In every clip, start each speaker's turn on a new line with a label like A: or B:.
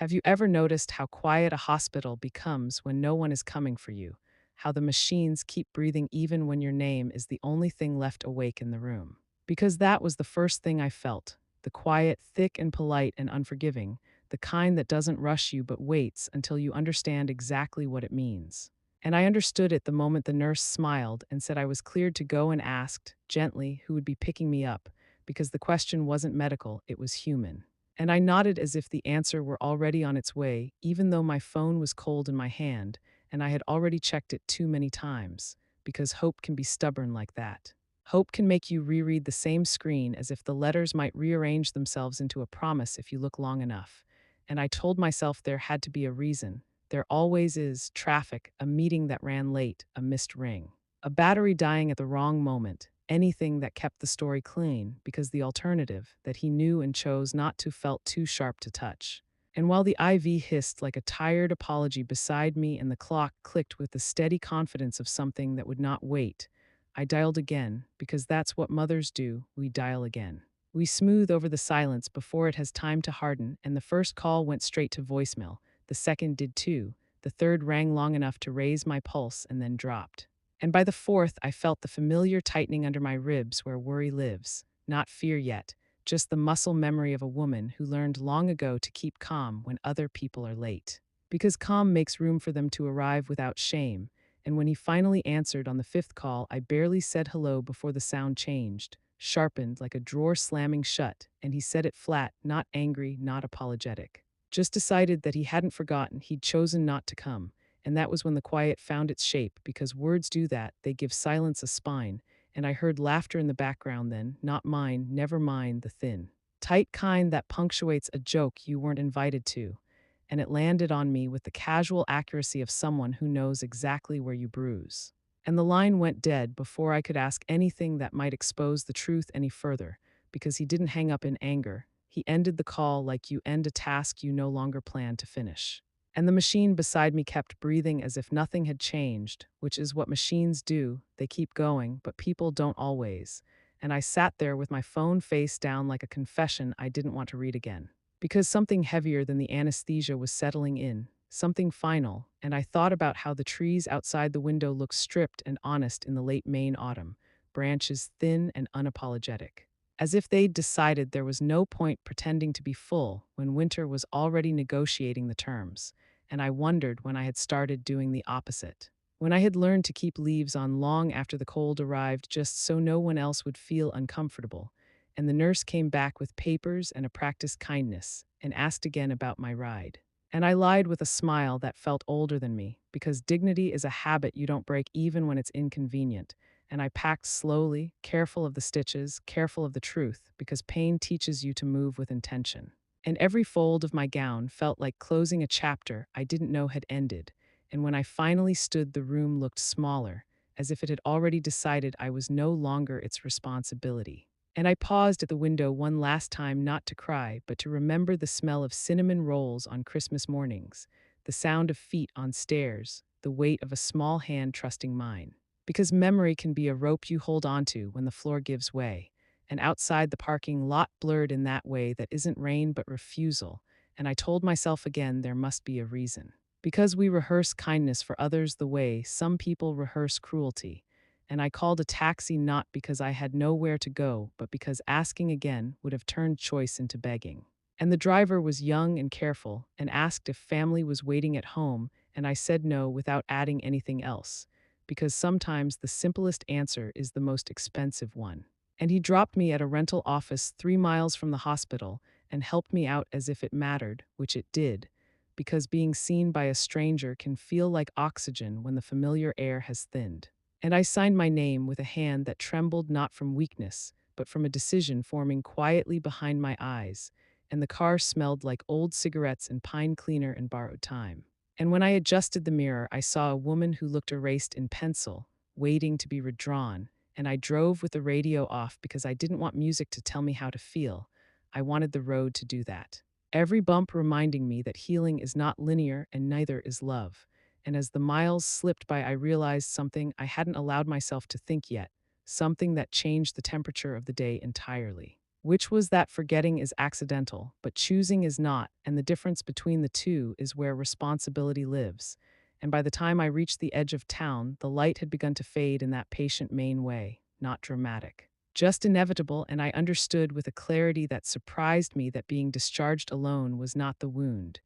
A: Have you ever noticed how quiet a hospital becomes when no one is coming for you? How the machines keep breathing even when your name is the only thing left awake in the room? Because that was the first thing I felt, the quiet, thick and polite and unforgiving, the kind that doesn't rush you but waits until you understand exactly what it means. And I understood it the moment the nurse smiled and said I was cleared to go and asked, gently, who would be picking me up, because the question wasn't medical, it was human. And I nodded as if the answer were already on its way, even though my phone was cold in my hand, and I had already checked it too many times, because hope can be stubborn like that. Hope can make you reread the same screen as if the letters might rearrange themselves into a promise if you look long enough. And I told myself there had to be a reason. There always is: traffic, a meeting that ran late, a missed ring, a battery dying at the wrong moment, anything that kept the story clean, because the alternative, that he knew and chose not to, felt too sharp to touch. And while the IV hissed like a tired apology beside me and the clock clicked with the steady confidence of something that would not wait, I dialed again, because that's what mothers do: we dial again. We smooth over the silence before it has time to harden, and the first call went straight to voicemail. The second did too. The third rang long enough to raise my pulse and then dropped. And by the fourth, I felt the familiar tightening under my ribs where worry lives. Not fear yet, just the muscle memory of a woman who learned long ago to keep calm when other people are late. Because calm makes room for them to arrive without shame. And when he finally answered on the fifth call, I barely said hello before the sound changed, sharpened like a drawer slamming shut, and he said it flat, not angry, not apologetic. Just decided that he hadn't forgotten, he'd chosen not to come. And that was when the quiet found its shape, because words do that, they give silence a spine. And I heard laughter in the background then, not mine, never mine, the thin, tight kind that punctuates a joke you weren't invited to. And it landed on me with the casual accuracy of someone who knows exactly where you bruise. And the line went dead before I could ask anything that might expose the truth any further, because he didn't hang up in anger. He ended the call like you end a task you no longer plan to finish. And the machine beside me kept breathing as if nothing had changed, which is what machines do. They keep going, but people don't always. And I sat there with my phone face down like a confession I didn't want to read again. Because something heavier than the anesthesia was settling in, something final, and I thought about how the trees outside the window looked stripped and honest in the late Maine autumn, branches thin and unapologetic. As if they'd decided there was no point pretending to be full when winter was already negotiating the terms. And I wondered when I had started doing the opposite. When I had learned to keep leaves on long after the cold arrived just so no one else would feel uncomfortable. And the nurse came back with papers and a practiced kindness and asked again about my ride. And I lied with a smile that felt older than me, because dignity is a habit you don't break even when it's inconvenient. And I packed slowly, careful of the stitches, careful of the truth, because pain teaches you to move with intention. And every fold of my gown felt like closing a chapter I didn't know had ended. And when I finally stood, the room looked smaller, as if it had already decided I was no longer its responsibility. And I paused at the window one last time, not to cry, but to remember the smell of cinnamon rolls on Christmas mornings, the sound of feet on stairs, the weight of a small hand trusting mine. Because memory can be a rope you hold onto when the floor gives way. And outside the parking lot blurred in that way that isn't rain but refusal. And I told myself again there must be a reason. Because we rehearse kindness for others the way some people rehearse cruelty. And I called a taxi not because I had nowhere to go, but because asking again would have turned choice into begging. And the driver was young and careful and asked if family was waiting at home, and I said no without adding anything else, because sometimes the simplest answer is the most expensive one. And he dropped me at a rental office 3 miles from the hospital and helped me out as if it mattered, which it did, because being seen by a stranger can feel like oxygen when the familiar air has thinned. And I signed my name with a hand that trembled not from weakness, but from a decision forming quietly behind my eyes, and the car smelled like old cigarettes and pine cleaner and borrowed time. And when I adjusted the mirror, I saw a woman who looked erased in pencil, waiting to be redrawn, and I drove with the radio off because I didn't want music to tell me how to feel. I wanted the road to do that. Every bump reminding me that healing is not linear and neither is love. And as the miles slipped by, I realized something I hadn't allowed myself to think yet, something that changed the temperature of the day entirely. which was that forgetting is accidental, but choosing is not, and the difference between the two is where responsibility lives. And by the time I reached the edge of town, the light had begun to fade in that patient Maine way, not dramatic. Just inevitable, and I understood with a clarity that surprised me that being discharged alone was not the wound.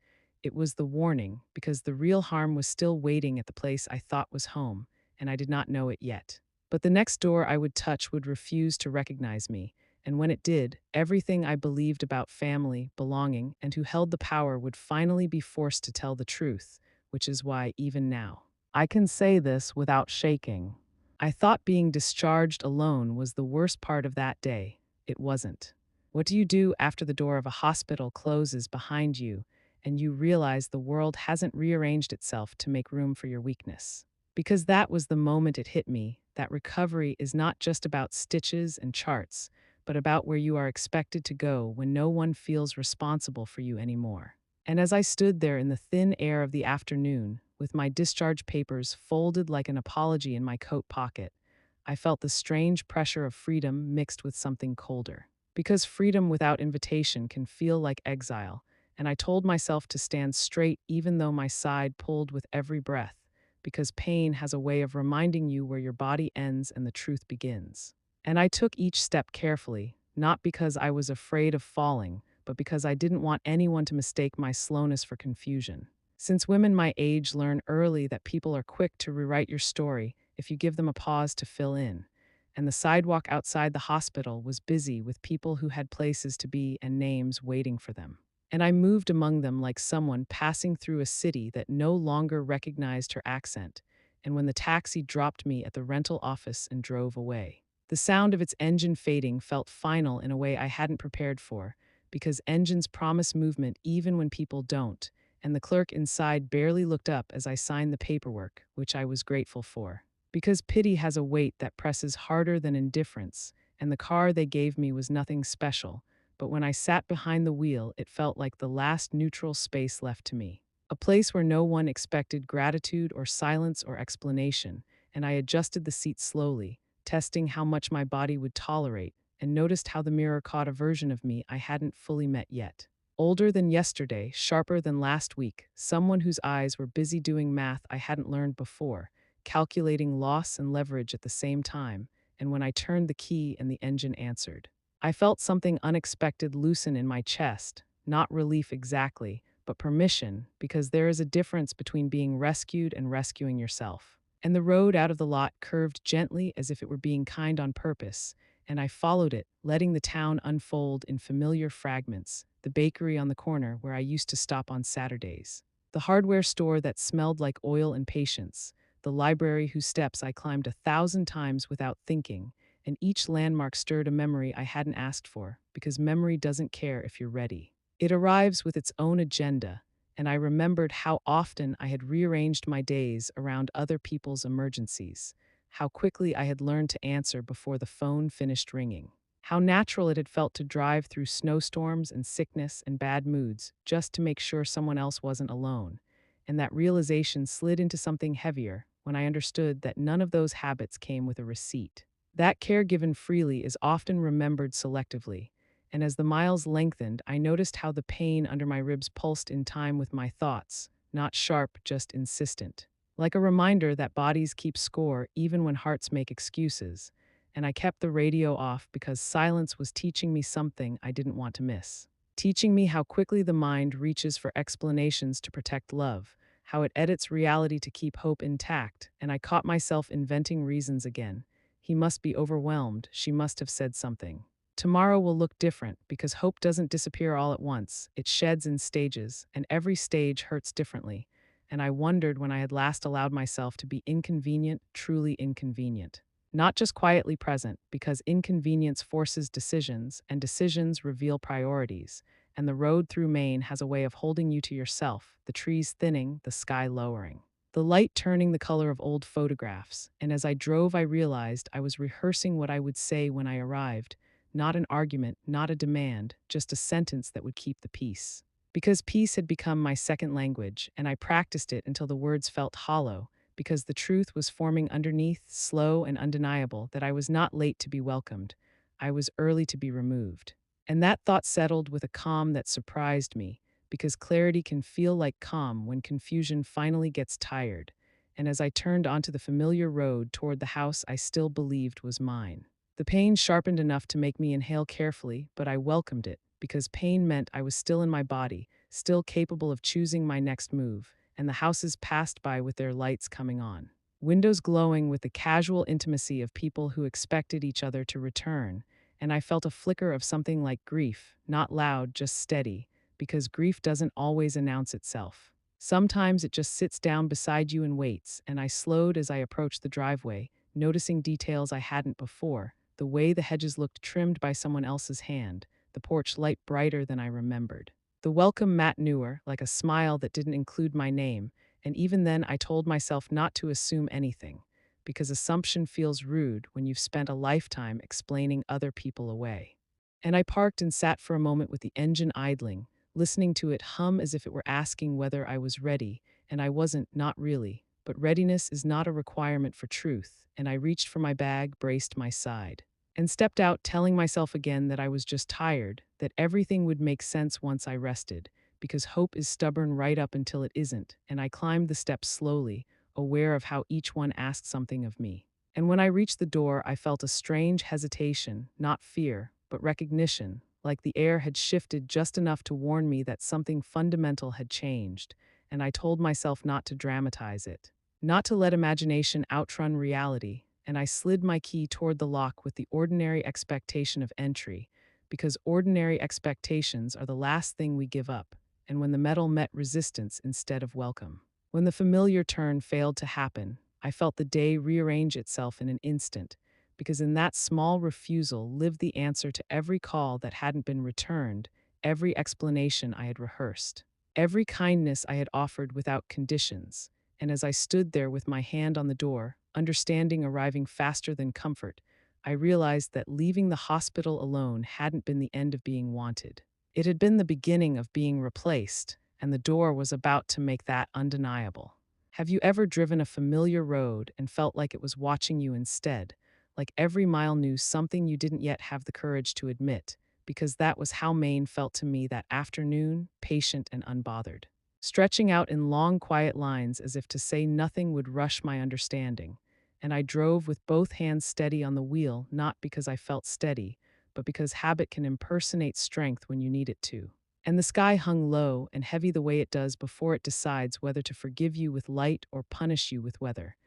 A: It was the warning, because the real harm was still waiting at the place I thought was home, and I did not know it yet. But the next door I would touch would refuse to recognize me, and when it did, everything I believed about family, belonging, and who held the power would finally be forced to tell the truth, which is why, even now, I can say this without shaking. I thought being discharged alone was the worst part of that day. It wasn't. What do you do after the door of a hospital closes behind you and you realize the world hasn't rearranged itself to make room for your weakness? Because that was the moment it hit me that recovery is not just about stitches and charts, but about where you are expected to go when no one feels responsible for you anymore. And as I stood there in the thin air of the afternoon, with my discharge papers folded like an apology in my coat pocket, I felt the strange pressure of freedom mixed with something colder. Because freedom without invitation can feel like exile, and I told myself to stand straight even though my side pulled with every breath, because pain has a way of reminding you where your body ends and the truth begins. And I took each step carefully, not because I was afraid of falling, but because I didn't want anyone to mistake my slowness for confusion. Since women my age learn early that people are quick to rewrite your story if you give them a pause to fill in, and the sidewalk outside the hospital was busy with people who had places to be and names waiting for them. And I moved among them like someone passing through a city that no longer recognized her accent, and when the taxi dropped me at the rental office and drove away, the sound of its engine fading felt final in a way I hadn't prepared for, because engines promise movement even when people don't, and the clerk inside barely looked up as I signed the paperwork, which I was grateful for. Because pity has a weight that presses harder than indifference, and the car they gave me was nothing special, but when I sat behind the wheel, it felt like the last neutral space left to me. A place where no one expected gratitude or silence or explanation, and I adjusted the seat slowly, testing how much my body would tolerate, and noticed how the mirror caught a version of me I hadn't fully met yet. Older than yesterday, sharper than last week, someone whose eyes were busy doing math I hadn't learned before, calculating loss and leverage at the same time, and when I turned the key and the engine answered, I felt something unexpected loosen in my chest, not relief exactly, but permission, because there is a difference between being rescued and rescuing yourself. And the road out of the lot curved gently as if it were being kind on purpose, and I followed it, letting the town unfold in familiar fragments, the bakery on the corner where I used to stop on Saturdays, the hardware store that smelled like oil and patience, the library whose steps I climbed 1,000 times without thinking, and each landmark stirred a memory I hadn't asked for, because memory doesn't care if you're ready. It arrives with its own agenda, and I remembered how often I had rearranged my days around other people's emergencies, how quickly I had learned to answer before the phone finished ringing, how natural it had felt to drive through snowstorms and sickness and bad moods just to make sure someone else wasn't alone, and that realization slid into something heavier when I understood that none of those habits came with a receipt. That care given freely is often remembered selectively, and as the miles lengthened, I noticed how the pain under my ribs pulsed in time with my thoughts, not sharp, just insistent. Like a reminder that bodies keep score even when hearts make excuses, and I kept the radio off because silence was teaching me something I didn't want to miss. Teaching me how quickly the mind reaches for explanations to protect love, how it edits reality to keep hope intact, and I caught myself inventing reasons again. He must be overwhelmed, she must have said something. Tomorrow will look different because hope doesn't disappear all at once. It sheds in stages, and every stage hurts differently. And I wondered when I had last allowed myself to be inconvenient, truly inconvenient. Not just quietly present, because inconvenience forces decisions, and decisions reveal priorities. And the road through Maine has a way of holding you to yourself, the trees thinning, the sky lowering, the light turning the color of old photographs. And as I drove, I realized I was rehearsing what I would say when I arrived. Not an argument, not a demand, just a sentence that would keep the peace. Because peace had become my second language, and I practiced it until the words felt hollow, because the truth was forming underneath, slow and undeniable, that I was not late to be welcomed. I was early to be removed. And that thought settled with a calm that surprised me, because clarity can feel like calm when confusion finally gets tired. And as I turned onto the familiar road toward the house I still believed was mine, the pain sharpened enough to make me inhale carefully, but I welcomed it, because pain meant I was still in my body, still capable of choosing my next move, and the houses passed by with their lights coming on. Windows glowing with the casual intimacy of people who expected each other to return, and I felt a flicker of something like grief, not loud, just steady, because grief doesn't always announce itself. Sometimes it just sits down beside you and waits, and I slowed as I approached the driveway, noticing details I hadn't before, the way the hedges looked trimmed by someone else's hand, the porch light brighter than I remembered. The welcome mat newer, like a smile that didn't include my name, and even then I told myself not to assume anything, because assumption feels rude when you've spent a lifetime explaining other people away. And I parked and sat for a moment with the engine idling, listening to it hum as if it were asking whether I was ready, and I wasn't, not really. But readiness is not a requirement for truth, and I reached for my bag, braced my side, and stepped out, telling myself again that I was just tired, that everything would make sense once I rested, because hope is stubborn right up until it isn't, and I climbed the steps slowly, aware of how each one asked something of me. And when I reached the door, I felt a strange hesitation, not fear, but recognition, like the air had shifted just enough to warn me that something fundamental had changed, and I told myself not to dramatize it, not to let imagination outrun reality, and I slid my key toward the lock with the ordinary expectation of entry, because ordinary expectations are the last thing we give up, and when the metal met resistance instead of welcome. When the familiar turn failed to happen, I felt the day rearrange itself in an instant, because in that small refusal lived the answer to every call that hadn't been returned, every explanation I had rehearsed, every kindness I had offered without conditions. And as I stood there with my hand on the door, understanding arriving faster than comfort, I realized that leaving the hospital alone hadn't been the end of being wanted. It had been the beginning of being replaced, and the door was about to make that undeniable. Have you ever driven a familiar road and felt like it was watching you instead? Like every mile knew something you didn't yet have the courage to admit, because that was how Maine felt to me that afternoon, patient and unbothered, stretching out in long, quiet lines as if to say nothing would rush my understanding. And I drove with both hands steady on the wheel, not because I felt steady, but because habit can impersonate strength when you need it to. And the sky hung low and heavy the way it does before it decides whether to forgive you with light or punish you with weather.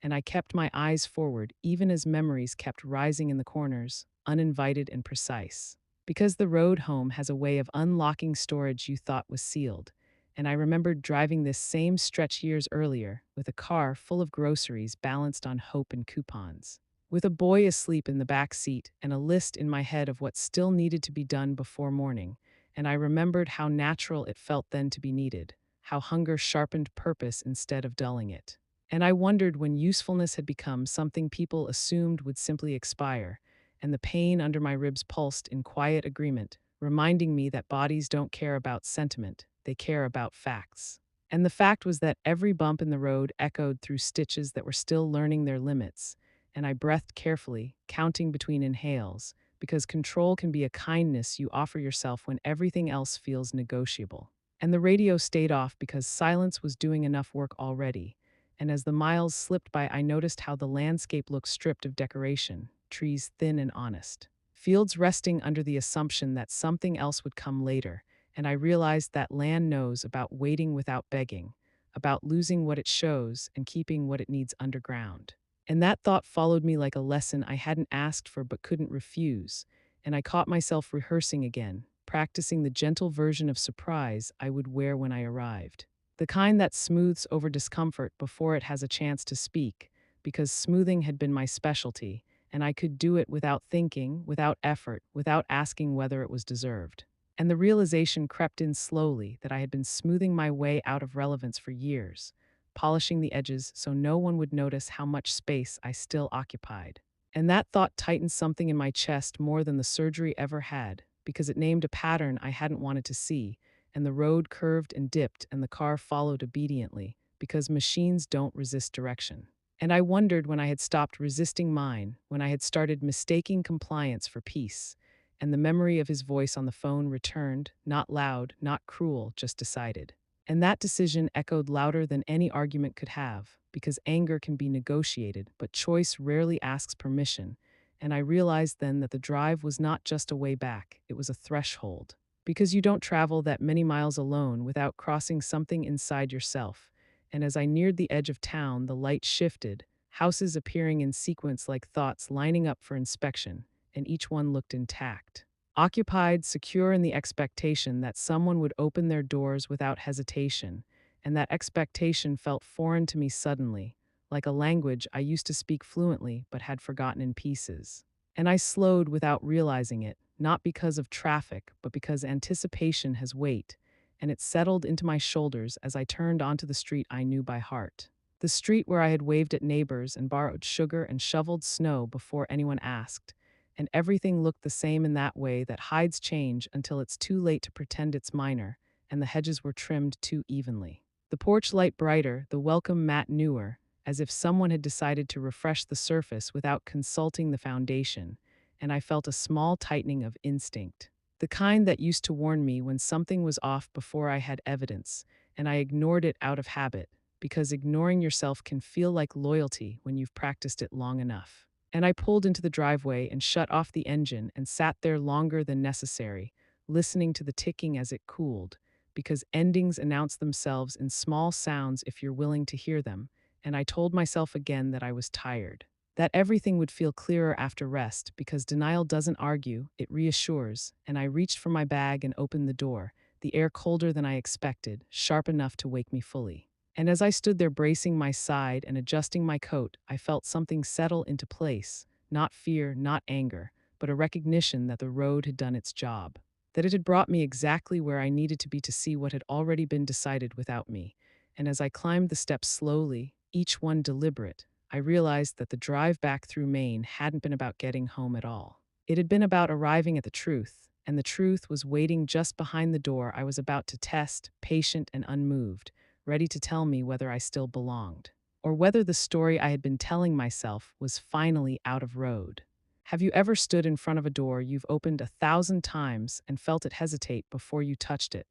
A: And I kept my eyes forward, even as memories kept rising in the corners, uninvited and precise. Because the road home has a way of unlocking storage you thought was sealed. And I remembered driving this same stretch years earlier, with a car full of groceries balanced on hope and coupons, with a boy asleep in the back seat and a list in my head of what still needed to be done before morning. And I remembered how natural it felt then to be needed, how hunger sharpened purpose instead of dulling it. And I wondered when usefulness had become something people assumed would simply expire, and the pain under my ribs pulsed in quiet agreement, reminding me that bodies don't care about sentiment, they care about facts. And the fact was that every bump in the road echoed through stitches that were still learning their limits, and I breathed carefully, counting between inhales, because control can be a kindness you offer yourself when everything else feels negotiable. And the radio stayed off because silence was doing enough work already. And as the miles slipped by, I noticed how the landscape looked stripped of decoration, trees thin and honest, fields resting under the assumption that something else would come later, and I realized that land knows about waiting without begging, about losing what it shows and keeping what it needs underground. And that thought followed me like a lesson I hadn't asked for but couldn't refuse, and I caught myself rehearsing again, practicing the gentle version of surprise I would wear when I arrived. The kind that smooths over discomfort before it has a chance to speak, because smoothing had been my specialty, and I could do it without thinking, without effort, without asking whether it was deserved. And the realization crept in slowly that I had been smoothing my way out of relevance for years, polishing the edges so no one would notice how much space I still occupied. And that thought tightened something in my chest more than the surgery ever had, because it named a pattern I hadn't wanted to see, and the road curved and dipped and the car followed obediently, because machines don't resist direction. And I wondered when I had stopped resisting mine, when I had started mistaking compliance for peace. and the memory of his voice on the phone returned, not loud, not cruel, just decided. And that decision echoed louder than any argument could have, because anger can be negotiated, but choice rarely asks permission. And I realized then that the drive was not just a way back, it was a threshold. Because you don't travel that many miles alone without crossing something inside yourself. And as I neared the edge of town, the light shifted, houses appearing in sequence like thoughts lining up for inspection, and each one looked intact. Occupied, secure in the expectation that someone would open their doors without hesitation, and that expectation felt foreign to me suddenly, like a language I used to speak fluently but had forgotten in pieces. And I slowed without realizing it, not because of traffic, but because anticipation has weight, and it settled into my shoulders as I turned onto the street I knew by heart. The street where I had waved at neighbors and borrowed sugar and shoveled snow before anyone asked, and everything looked the same in that way that hides change until it's too late to pretend it's minor, and the hedges were trimmed too evenly. The porch light brighter, the welcome mat newer, as if someone had decided to refresh the surface without consulting the foundation, and I felt a small tightening of instinct. The kind that used to warn me when something was off before I had evidence, and I ignored it out of habit, because ignoring yourself can feel like loyalty when you've practiced it long enough. And I pulled into the driveway and shut off the engine and sat there longer than necessary, listening to the ticking as it cooled, because endings announce themselves in small sounds if you're willing to hear them, and I told myself again that I was tired. That everything would feel clearer after rest, because denial doesn't argue, it reassures, and I reached for my bag and opened the door, the air colder than I expected, sharp enough to wake me fully. And as I stood there bracing my side and adjusting my coat, I felt something settle into place, not fear, not anger, but a recognition that the road had done its job, that it had brought me exactly where I needed to be to see what had already been decided without me. And as I climbed the steps slowly, each one deliberate, I realized that the drive back through Maine hadn't been about getting home at all. It had been about arriving at the truth, and the truth was waiting just behind the door I was about to test, patient and unmoved, ready to tell me whether I still belonged, or whether the story I had been telling myself was finally out of road. Have you ever stood in front of a door you've opened 1,000 times and felt it hesitate before you touched it,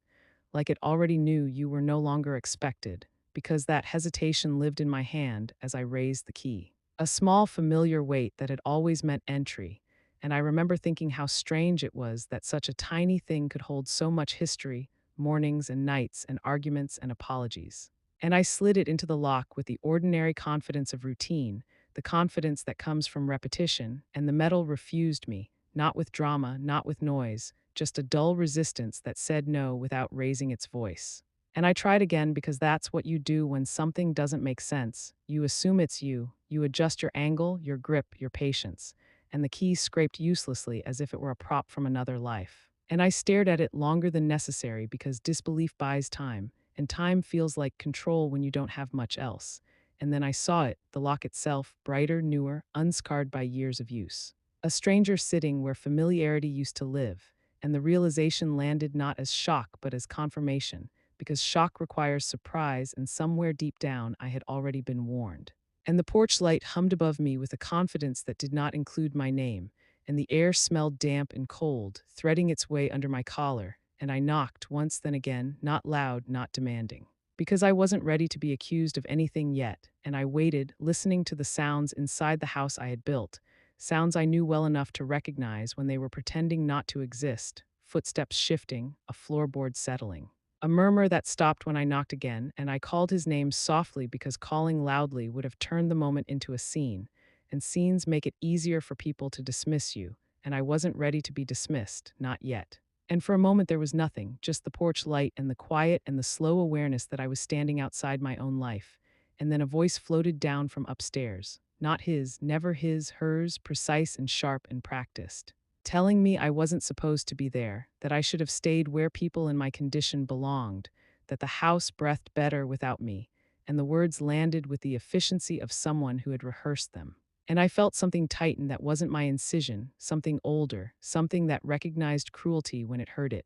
A: like it already knew you were no longer expected, because that hesitation lived in my hand as I raised the key? A small familiar weight that had always meant entry, and I remember thinking how strange it was that such a tiny thing could hold so much history, mornings and nights and arguments and apologies. And I slid it into the lock with the ordinary confidence of routine, the confidence that comes from repetition, and the metal refused me, not with drama, not with noise, just a dull resistance that said no without raising its voice. And I tried again because that's what you do when something doesn't make sense. You assume it's you adjust your angle, your grip, your patience, and the key scraped uselessly as if it were a prop from another life. And I stared at it longer than necessary because disbelief buys time, and time feels like control when you don't have much else. And then I saw it, the lock itself, brighter, newer, unscarred by years of use. A stranger sitting where familiarity used to live, and the realization landed not as shock but as confirmation, because shock requires surprise, and somewhere deep down I had already been warned. And the porch light hummed above me with a confidence that did not include my name, and the air smelled damp and cold, threading its way under my collar, and I knocked once then again, not loud, not demanding. Because I wasn't ready to be accused of anything yet, and I waited, listening to the sounds inside the house I had built, sounds I knew well enough to recognize when they were pretending not to exist, footsteps shifting, a floorboard settling. A murmur that stopped when I knocked again, and I called his name softly because calling loudly would have turned the moment into a scene, and scenes make it easier for people to dismiss you, and I wasn't ready to be dismissed, not yet. And for a moment there was nothing, just the porch light and the quiet and the slow awareness that I was standing outside my own life. And then a voice floated down from upstairs, not his, never his, hers, precise and sharp and practiced, telling me I wasn't supposed to be there, that I should have stayed where people in my condition belonged, that the house breathed better without me, and the words landed with the efficiency of someone who had rehearsed them. And I felt something tighten that wasn't my incision, something older, something that recognized cruelty when it heard it.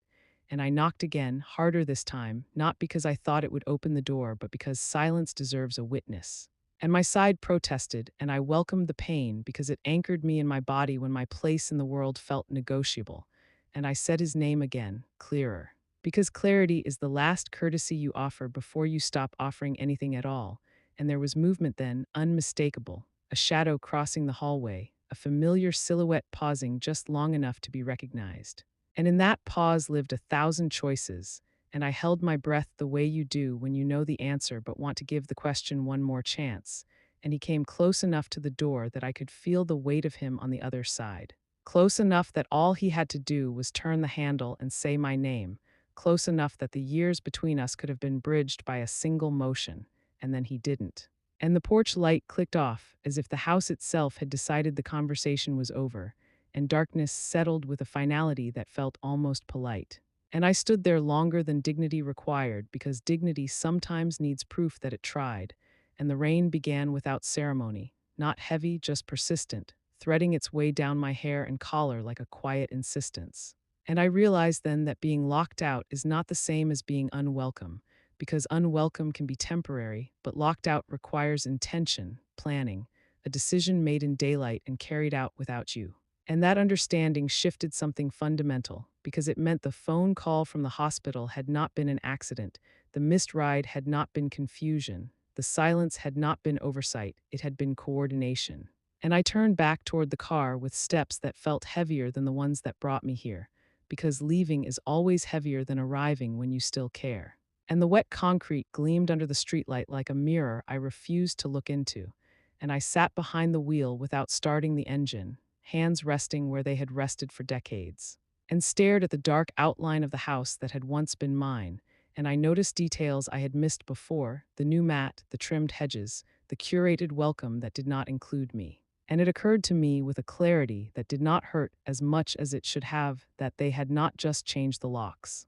A: And I knocked again, harder this time, not because I thought it would open the door, but because silence deserves a witness. And my side protested, and I welcomed the pain because it anchored me in my body when my place in the world felt negotiable. and I said his name again, clearer. Because clarity is the last courtesy you offer before you stop offering anything at all. And there was movement then, unmistakable, a shadow crossing the hallway, a familiar silhouette pausing just long enough to be recognized. And in that pause lived 1,000 choices, and I held my breath the way you do when you know the answer but want to give the question one more chance. And he came close enough to the door that I could feel the weight of him on the other side. Close enough that all he had to do was turn the handle and say my name, close enough that the years between us could have been bridged by a single motion, and then he didn't. And the porch light clicked off, as if the house itself had decided the conversation was over, and darkness settled with a finality that felt almost polite. And I stood there longer than dignity required, because dignity sometimes needs proof that it tried, and the rain began without ceremony, not heavy, just persistent, threading its way down my hair and collar like a quiet insistence. And I realized then that being locked out is not the same as being unwelcome, because unwelcome can be temporary, but locked out requires intention, planning, a decision made in daylight and carried out without you. And that understanding shifted something fundamental, because it meant the phone call from the hospital had not been an accident, the missed ride had not been confusion, the silence had not been oversight, it had been coordination. And I turned back toward the car with steps that felt heavier than the ones that brought me here, because leaving is always heavier than arriving when you still care. And the wet concrete gleamed under the streetlight like a mirror I refused to look into, and I sat behind the wheel without starting the engine, hands resting where they had rested for decades, and stared at the dark outline of the house that had once been mine. And I noticed details I had missed before: the new mat, the trimmed hedges, the curated welcome that did not include me. And it occurred to me with a clarity that did not hurt as much as it should have that they had not just changed the locks.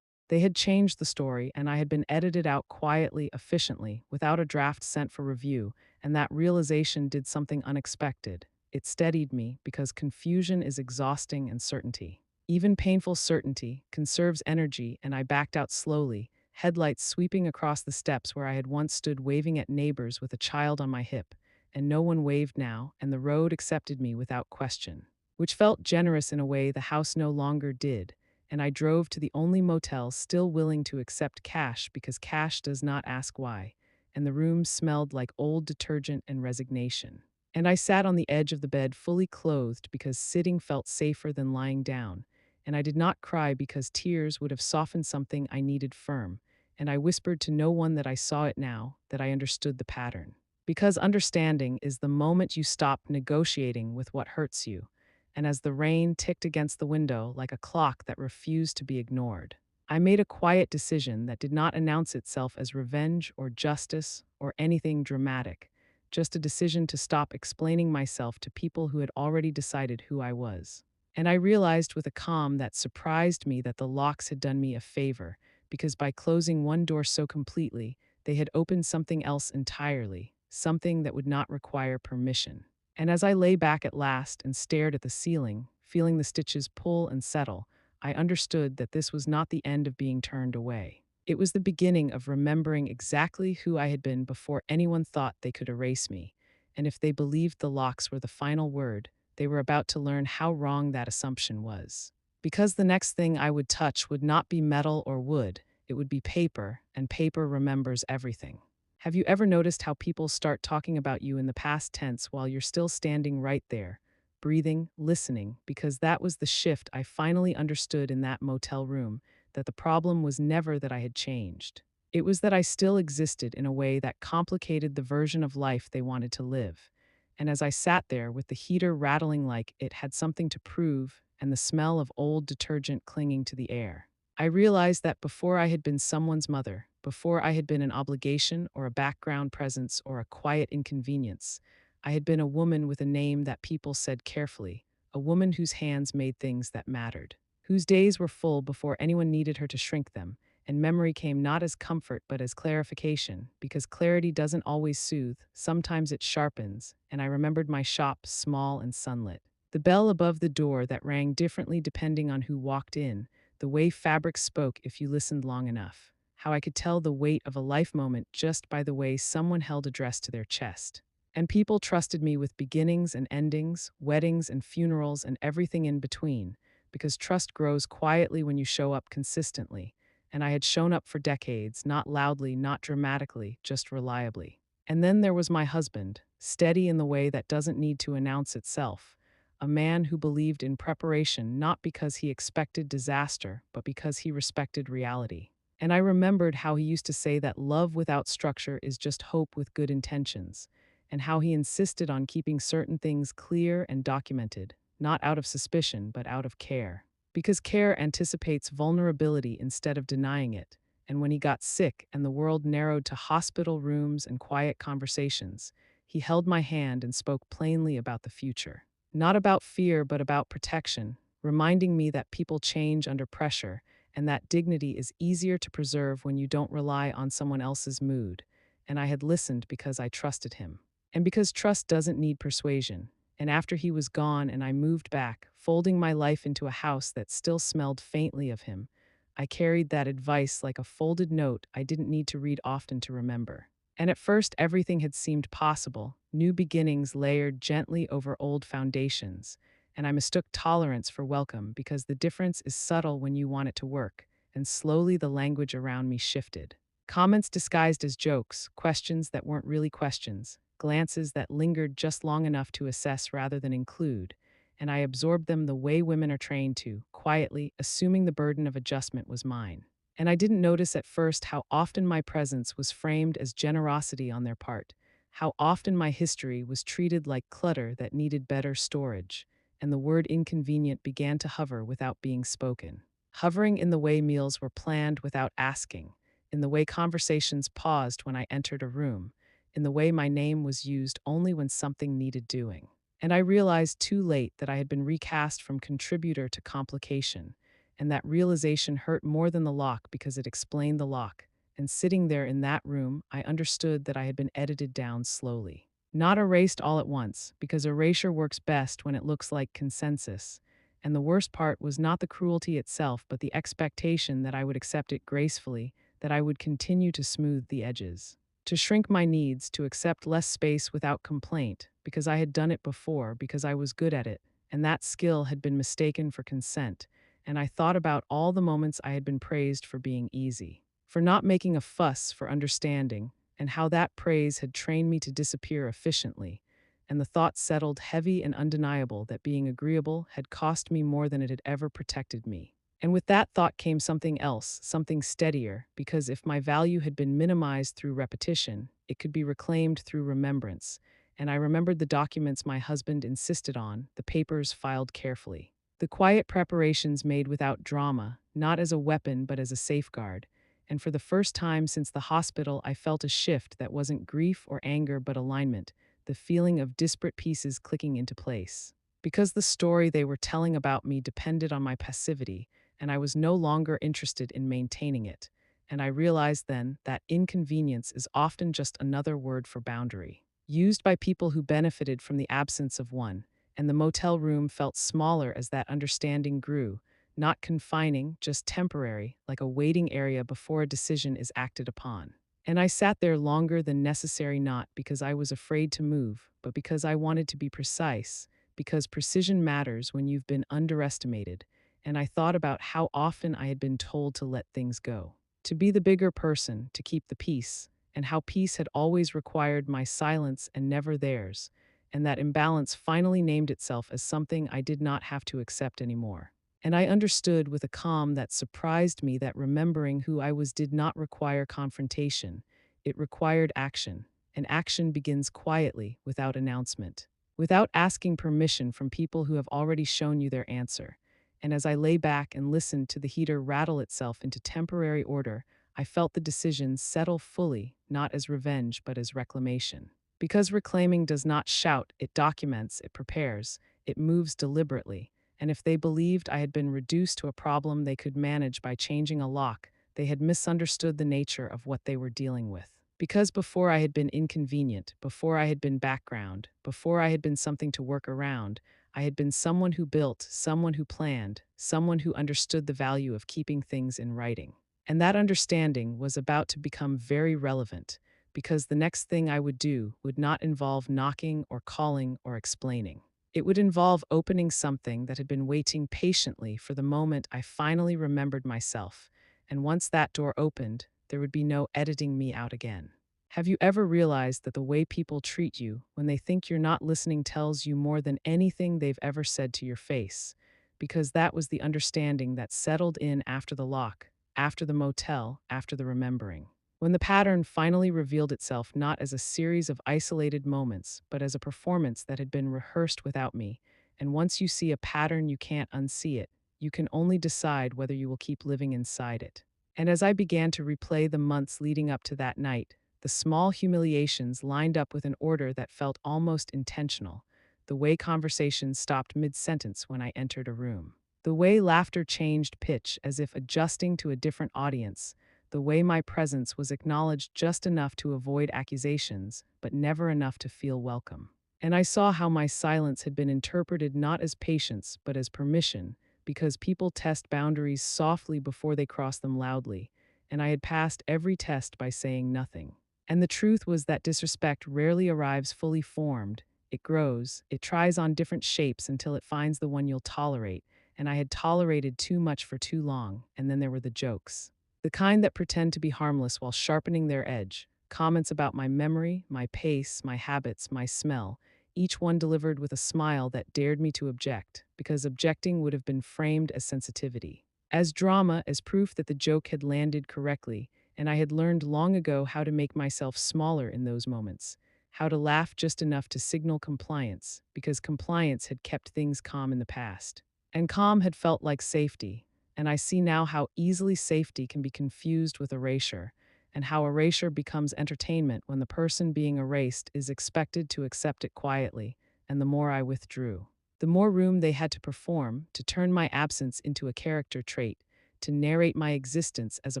A: They had changed the story, and I had been edited out quietly, efficiently, without a draft sent for review, and that realization did something unexpected. It steadied me, because confusion is exhausting and certainty. Even painful certainty conserves energy, and I backed out slowly, headlights sweeping across the steps where I had once stood waving at neighbors with a child on my hip, and no one waved now, and the road accepted me without question, which felt generous in a way the house no longer did. And I drove to the only motel still willing to accept cash, because cash does not ask why, and the room smelled like old detergent and resignation. And I sat on the edge of the bed fully clothed, because sitting felt safer than lying down, and I did not cry because tears would have softened something I needed firm, and I whispered to no one that I saw it now, that I understood the pattern. Because understanding is the moment you stop negotiating with what hurts you, and as the rain ticked against the window like a clock that refused to be ignored, I made a quiet decision that did not announce itself as revenge or justice or anything dramatic, just a decision to stop explaining myself to people who had already decided who I was. And I realized with a calm that surprised me that the locks had done me a favor, because by closing one door so completely, they had opened something else entirely, something that would not require permission. And as I lay back at last and stared at the ceiling, feeling the stitches pull and settle, I understood that this was not the end of being turned away. It was the beginning of remembering exactly who I had been before anyone thought they could erase me. And if they believed the locks were the final word, they were about to learn how wrong that assumption was. Because the next thing I would touch would not be metal or wood, it would be paper, and paper remembers everything. Have you ever noticed how people start talking about you in the past tense while you're still standing right there, breathing, listening? Because that was the shift I finally understood in that motel room, that the problem was never that I had changed. It was that I still existed in a way that complicated the version of life they wanted to live. And as I sat there with the heater rattling like it had something to prove and the smell of old detergent clinging to the air, I realized that before I had been someone's mother, before I had been an obligation or a background presence or a quiet inconvenience, I had been a woman with a name that people said carefully, a woman whose hands made things that mattered, whose days were full before anyone needed her to shrink them, and memory came not as comfort but as clarification, because clarity doesn't always soothe, sometimes it sharpens, and I remembered my shop small and sunlit. The bell above the door that rang differently depending on who walked in, the way fabric spoke if you listened long enough, how I could tell the weight of a life moment just by the way someone held a dress to their chest. And people trusted me with beginnings and endings, weddings and funerals and everything in between, because trust grows quietly when you show up consistently. And I had shown up for decades, not loudly, not dramatically, just reliably. And then there was my husband, steady in the way that doesn't need to announce itself. A man who believed in preparation not because he expected disaster, but because he respected reality. And I remembered how he used to say that love without structure is just hope with good intentions, and how he insisted on keeping certain things clear and documented, not out of suspicion, but out of care. Because care anticipates vulnerability instead of denying it. And when he got sick and the world narrowed to hospital rooms and quiet conversations, he held my hand and spoke plainly about the future. Not about fear, but about protection, reminding me that people change under pressure and that dignity is easier to preserve when you don't rely on someone else's mood. And I had listened because I trusted him. And because trust doesn't need persuasion. And after he was gone and I moved back, folding my life into a house that still smelled faintly of him, I carried that advice like a folded note I didn't need to read often to remember. And at first, everything had seemed possible, new beginnings layered gently over old foundations. And I mistook tolerance for welcome because the difference is subtle when you want it to work. And slowly the language around me shifted. Comments disguised as jokes, questions that weren't really questions, glances that lingered just long enough to assess rather than include. And I absorbed them the way women are trained to, quietly, assuming the burden of adjustment was mine. And I didn't notice at first how often my presence was framed as generosity on their part, how often my history was treated like clutter that needed better storage, and the word inconvenient began to hover without being spoken. Hovering in the way meals were planned without asking, in the way conversations paused when I entered a room, in the way my name was used only when something needed doing. And I realized too late that I had been recast from contributor to complication, and that realization hurt more than the lock because it explained the lock. And sitting there in that room, I understood that I had been edited down slowly. Not erased all at once, because erasure works best when it looks like consensus. And the worst part was not the cruelty itself, but the expectation that I would accept it gracefully, that I would continue to smooth the edges. To shrink my needs, to accept less space without complaint, because I had done it before, because I was good at it, and that skill had been mistaken for consent. And I thought about all the moments I had been praised for being easy, for not making a fuss, for understanding, and how that praise had trained me to disappear efficiently. And the thought settled heavy and undeniable that being agreeable had cost me more than it had ever protected me. And with that thought came something else, something steadier, because if my value had been minimized through repetition, it could be reclaimed through remembrance. And I remembered the documents my husband insisted on, the papers filed carefully. The quiet preparations made without drama, not as a weapon but as a safeguard. And for the first time since the hospital, I felt a shift that wasn't grief or anger but alignment, the feeling of disparate pieces clicking into place. Because the story they were telling about me depended on my passivity, and I was no longer interested in maintaining it. And I realized then that inconvenience is often just another word for boundary, used by people who benefited from the absence of one. And the motel room felt smaller as that understanding grew, not confining, just temporary, like a waiting area before a decision is acted upon. And I sat there longer than necessary, not because I was afraid to move, but because I wanted to be precise, because precision matters when you've been underestimated. And I thought about how often I had been told to let things go, to be the bigger person, to keep the peace, and how peace had always required my silence and never theirs, and that imbalance finally named itself as something I did not have to accept anymore. And I understood with a calm that surprised me that remembering who I was did not require confrontation. It required action, and action begins quietly, without announcement, without asking permission from people who have already shown you their answer. And as I lay back and listened to the heater rattle itself into temporary order, I felt the decision settle fully, not as revenge but as reclamation. Because reclaiming does not shout, it documents, it prepares, it moves deliberately. And if they believed I had been reduced to a problem they could manage by changing a lock, they had misunderstood the nature of what they were dealing with. Because before I had been inconvenient, before I had been background, before I had been something to work around, I had been someone who built, someone who planned, someone who understood the value of keeping things in writing. And that understanding was about to become very relevant, because the next thing I would do would not involve knocking or calling or explaining. It would involve opening something that had been waiting patiently for the moment I finally remembered myself, and once that door opened, there would be no editing me out again. Have you ever realized that the way people treat you when they think you're not listening tells you more than anything they've ever said to your face? Because that was the understanding that settled in after the lock, after the motel, after the remembering. When the pattern finally revealed itself not as a series of isolated moments, but as a performance that had been rehearsed without me, and once you see a pattern, you can't unsee it. You can only decide whether you will keep living inside it. And as I began to replay the months leading up to that night, the small humiliations lined up with an order that felt almost intentional. The way conversations stopped mid sentence when I entered a room. The way laughter changed pitch as if adjusting to a different audience. The way my presence was acknowledged just enough to avoid accusations, but never enough to feel welcome. And I saw how my silence had been interpreted not as patience, but as permission, because people test boundaries softly before they cross them loudly, and I had passed every test by saying nothing. And the truth was that disrespect rarely arrives fully formed. It grows, it tries on different shapes until it finds the one you'll tolerate, and I had tolerated too much for too long, and then there were the jokes. The kind that pretend to be harmless while sharpening their edge. Comments about my memory, my pace, my habits, my smell, each one delivered with a smile that dared me to object, because objecting would have been framed as sensitivity. As drama, as proof that the joke had landed correctly, and I had learned long ago how to make myself smaller in those moments, how to laugh just enough to signal compliance, because compliance had kept things calm in the past. And calm had felt like safety, and I see now how easily safety can be confused with erasure, and how erasure becomes entertainment when the person being erased is expected to accept it quietly, and the more I withdrew, the more room they had to perform, to turn my absence into a character trait, to narrate my existence as a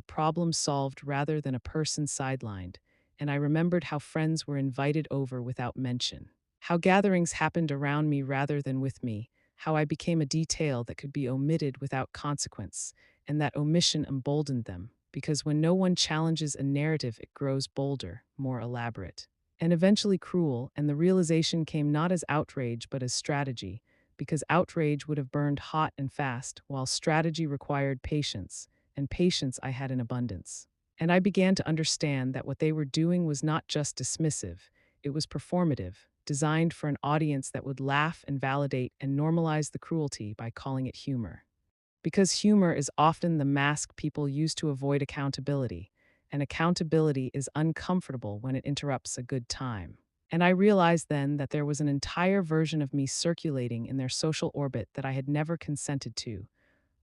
A: problem solved rather than a person sidelined, and I remembered how friends were invited over without mention, how gatherings happened around me rather than with me, how I became a detail that could be omitted without consequence, and that omission emboldened them, because when no one challenges a narrative, it grows bolder, more elaborate, and eventually cruel, and the realization came not as outrage but as strategy, because outrage would have burned hot and fast, while strategy required patience, and patience I had in abundance. And I began to understand that what they were doing was not just dismissive, it was performative, designed for an audience that would laugh and validate and normalize the cruelty by calling it humor. Because humor is often the mask people use to avoid accountability, and accountability is uncomfortable when it interrupts a good time. And I realized then that there was an entire version of me circulating in their social orbit that I had never consented to,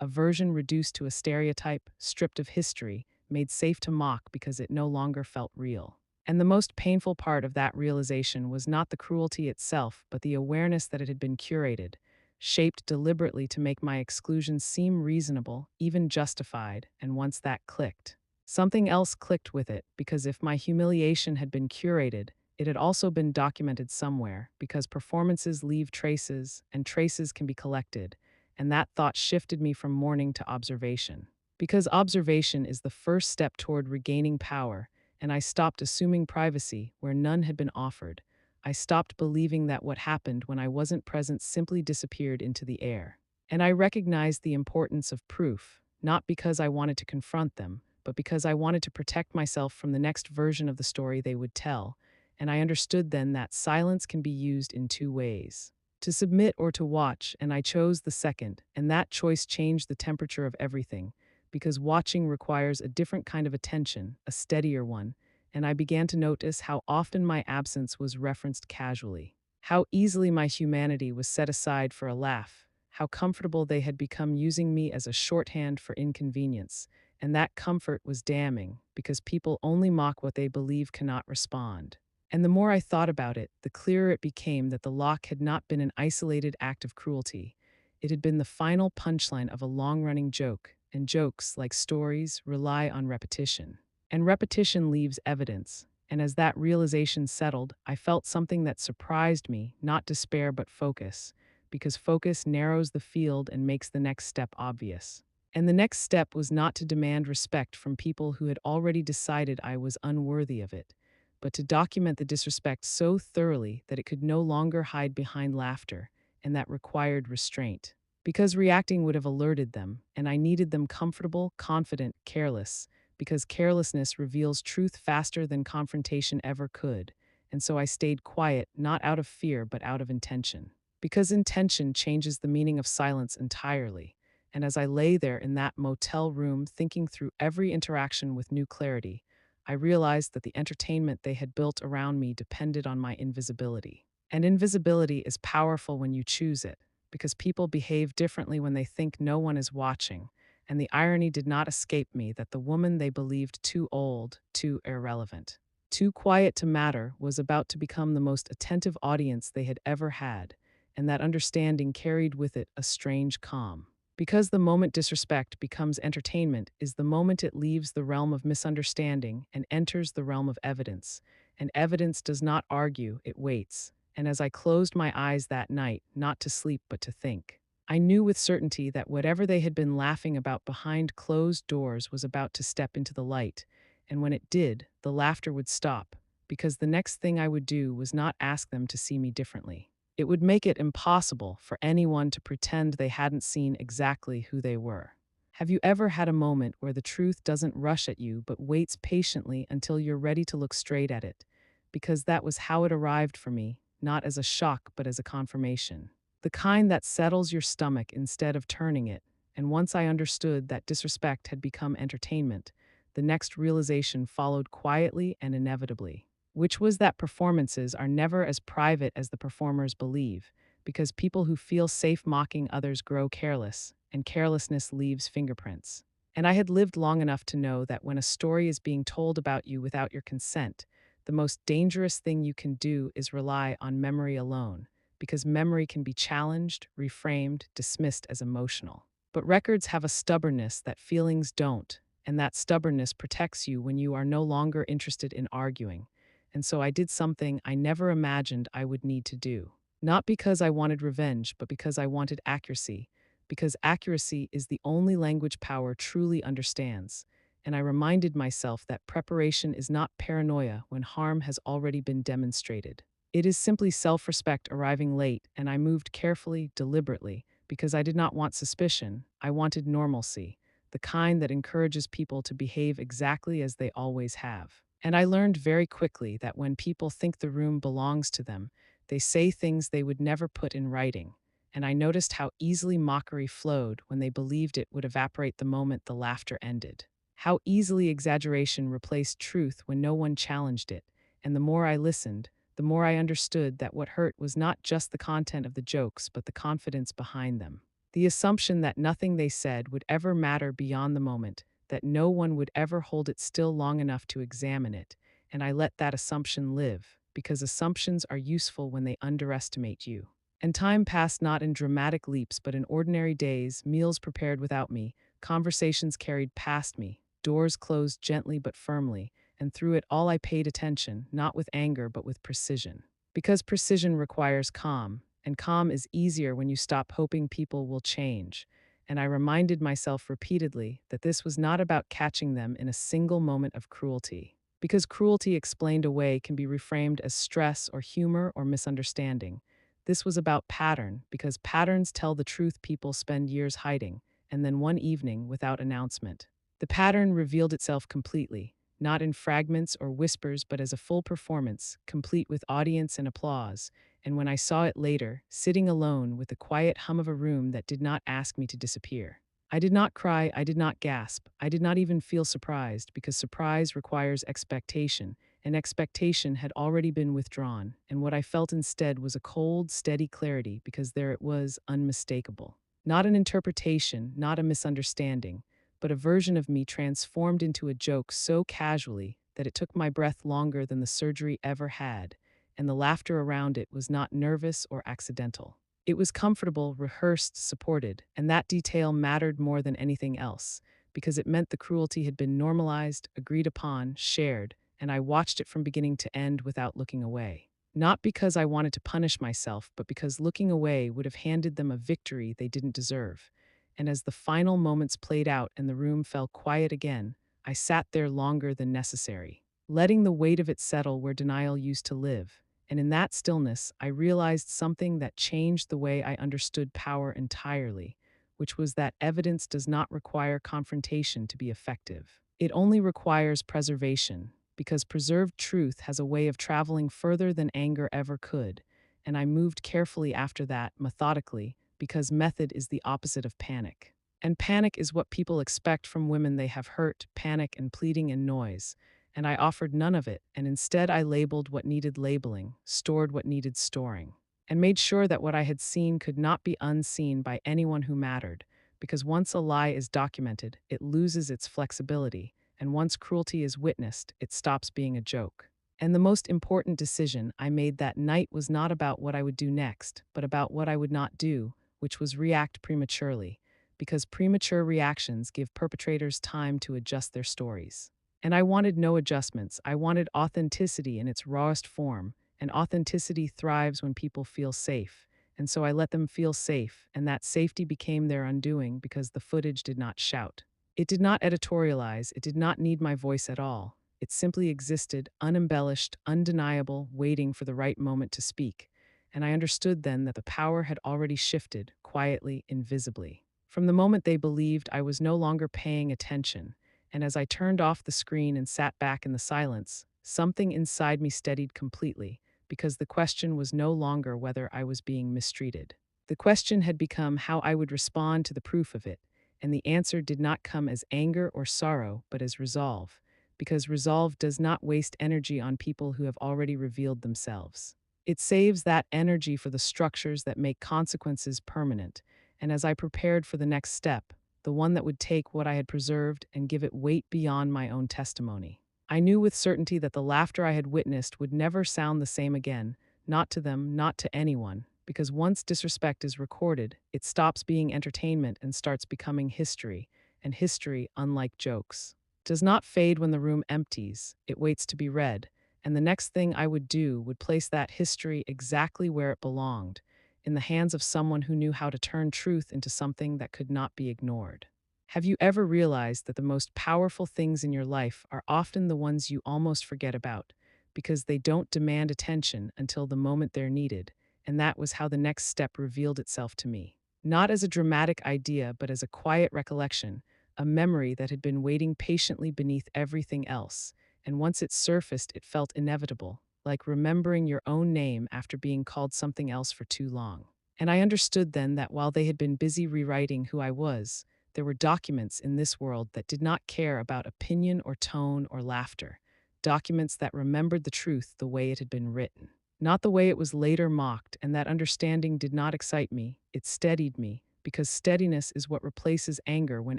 A: a version reduced to a stereotype, stripped of history, made safe to mock because it no longer felt real. And the most painful part of that realization was not the cruelty itself, but the awareness that it had been curated, shaped deliberately to make my exclusion seem reasonable, even justified, and once that clicked, something else clicked with it, because if my humiliation had been curated, it had also been documented somewhere, because performances leave traces, and traces can be collected, and that thought shifted me from mourning to observation. Because observation is the first step toward regaining power, and I stopped assuming privacy where none had been offered. I stopped believing that what happened when I wasn't present simply disappeared into the air. And I recognized the importance of proof, not because I wanted to confront them, but because I wanted to protect myself from the next version of the story they would tell. And I understood then that silence can be used in two ways: to submit or to watch, and I chose the second, and that choice changed the temperature of everything, because watching requires a different kind of attention, a steadier one, and I began to notice how often my absence was referenced casually, how easily my humanity was set aside for a laugh, how comfortable they had become using me as a shorthand for inconvenience, and that comfort was damning, because people only mock what they believe cannot respond. And the more I thought about it, the clearer it became that the lock had not been an isolated act of cruelty. It had been the final punchline of a long-running joke, and jokes, like stories, rely on repetition. And repetition leaves evidence. And as that realization settled, I felt something that surprised me, not despair but focus, because focus narrows the field and makes the next step obvious. And the next step was not to demand respect from people who had already decided I was unworthy of it, but to document the disrespect so thoroughly that it could no longer hide behind laughter, and that required restraint. Because reacting would have alerted them, and I needed them comfortable, confident, careless, because carelessness reveals truth faster than confrontation ever could. And so I stayed quiet, not out of fear, but out of intention. Because intention changes the meaning of silence entirely. And as I lay there in that motel room thinking through every interaction with new clarity, I realized that the entertainment they had built around me depended on my invisibility. And invisibility is powerful when you choose it, because people behave differently when they think no one is watching. And the irony did not escape me that the woman they believed too old, too irrelevant, too quiet to matter was about to become the most attentive audience they had ever had, and that understanding carried with it a strange calm. Because the moment disrespect becomes entertainment is the moment it leaves the realm of misunderstanding and enters the realm of evidence. And evidence does not argue, it waits. And as I closed my eyes that night, not to sleep but to think, I knew with certainty that whatever they had been laughing about behind closed doors was about to step into the light. And when it did, the laughter would stop, because the next thing I would do was not ask them to see me differently. It would make it impossible for anyone to pretend they hadn't seen exactly who they were. Have you ever had a moment where the truth doesn't rush at you but waits patiently until you're ready to look straight at it? Because that was how it arrived for me, not as a shock but as a confirmation. The kind that settles your stomach instead of turning it. And once I understood that disrespect had become entertainment, the next realization followed quietly and inevitably, which was that performances are never as private as the performers believe, because people who feel safe mocking others grow careless, and carelessness leaves fingerprints. And I had lived long enough to know that when a story is being told about you without your consent, the most dangerous thing you can do is rely on memory alone, because memory can be challenged, reframed, dismissed as emotional. But records have a stubbornness that feelings don't, and that stubbornness protects you when you are no longer interested in arguing. And so I did something I never imagined I would need to do. Not because I wanted revenge, but because I wanted accuracy. Because accuracy is the only language power truly understands. And I reminded myself that preparation is not paranoia when harm has already been demonstrated. It is simply self-respect arriving late, and I moved carefully, deliberately, because I did not want suspicion. I wanted normalcy, the kind that encourages people to behave exactly as they always have. And I learned very quickly that when people think the room belongs to them, they say things they would never put in writing. And I noticed how easily mockery flowed when they believed it would evaporate the moment the laughter ended. How easily exaggeration replaced truth when no one challenged it. And the more I listened, the more I understood that what hurt was not just the content of the jokes, but the confidence behind them. The assumption that nothing they said would ever matter beyond the moment, that no one would ever hold it still long enough to examine it. And I let that assumption live, because assumptions are useful when they underestimate you. And time passed not in dramatic leaps, but in ordinary days, meals prepared without me, conversations carried past me, doors closed gently but firmly, and through it all I paid attention, not with anger but with precision. Because precision requires calm, and calm is easier when you stop hoping people will change. And I reminded myself repeatedly that this was not about catching them in a single moment of cruelty. Because cruelty explained away can be reframed as stress or humor or misunderstanding. This was about pattern, because patterns tell the truth people spend years hiding, and then one evening, without announcement, the pattern revealed itself completely, not in fragments or whispers, but as a full performance, complete with audience and applause. And when I saw it later, sitting alone with the quiet hum of a room that did not ask me to disappear, I did not cry, I did not gasp, I did not even feel surprised, because surprise requires expectation, and expectation had already been withdrawn, and what I felt instead was a cold, steady clarity, because there it was, unmistakable. Not an interpretation, not a misunderstanding, but a version of me transformed into a joke so casually that it took my breath longer than the surgery ever had, and the laughter around it was not nervous or accidental. It was comfortable, rehearsed, supported, and that detail mattered more than anything else, because it meant the cruelty had been normalized, agreed upon, shared, and I watched it from beginning to end without looking away. Not because I wanted to punish myself, but because looking away would have handed them a victory they didn't deserve. And as the final moments played out and the room fell quiet again, I sat there longer than necessary, letting the weight of it settle where denial used to live. And in that stillness, I realized something that changed the way I understood power entirely, which was that evidence does not require confrontation to be effective. It only requires preservation, because preserved truth has a way of traveling further than anger ever could. And I moved carefully after that, methodically, because method is the opposite of panic. And panic is what people expect from women they have hurt: panic and pleading and noise. And I offered none of it, and instead I labeled what needed labeling, stored what needed storing, and made sure that what I had seen could not be unseen by anyone who mattered, because once a lie is documented, it loses its flexibility, and once cruelty is witnessed, it stops being a joke. And the most important decision I made that night was not about what I would do next, but about what I would not do, which was react prematurely, because premature reactions give perpetrators time to adjust their stories. And I wanted no adjustments. I wanted authenticity in its rawest form, and authenticity thrives when people feel safe. And so I let them feel safe, and that safety became their undoing because the footage did not shout. It did not editorialize, it did not need my voice at all. It simply existed, unembellished, undeniable, waiting for the right moment to speak. And I understood then that the power had already shifted, quietly, invisibly. From the moment they believed, I was no longer paying attention, and as I turned off the screen and sat back in the silence, something inside me steadied completely, because the question was no longer whether I was being mistreated. The question had become how I would respond to the proof of it, and the answer did not come as anger or sorrow, but as resolve, because resolve does not waste energy on people who have already revealed themselves. It saves that energy for the structures that make consequences permanent, and as I prepared for the next step, the one that would take what I had preserved and give it weight beyond my own testimony, I knew with certainty that the laughter I had witnessed would never sound the same again, not to them, not to anyone, because once disrespect is recorded, it stops being entertainment and starts becoming history, and history, unlike jokes, does not fade when the room empties, it waits to be read, and the next thing I would do would place that history exactly where it belonged, in the hands of someone who knew how to turn truth into something that could not be ignored. Have you ever realized that the most powerful things in your life are often the ones you almost forget about, because they don't demand attention until the moment they're needed? And that was how the next step revealed itself to me. Not as a dramatic idea, but as a quiet recollection, a memory that had been waiting patiently beneath everything else. And once it surfaced, it felt inevitable, like remembering your own name after being called something else for too long. And I understood then that while they had been busy rewriting who I was, there were documents in this world that did not care about opinion or tone or laughter, documents that remembered the truth the way it had been written, not the way it was later mocked, and that understanding did not excite me, it steadied me, because steadiness is what replaces anger when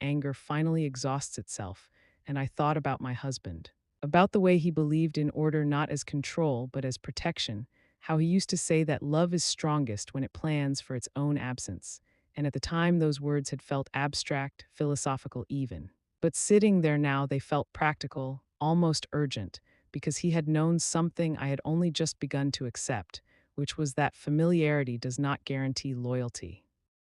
A: anger finally exhausts itself. And I thought about my husband, about the way he believed in order not as control but as protection, how he used to say that love is strongest when it plans for its own absence. And at the time those words had felt abstract, philosophical even. But sitting there now, they felt practical, almost urgent, because he had known something I had only just begun to accept, which was that familiarity does not guarantee loyalty.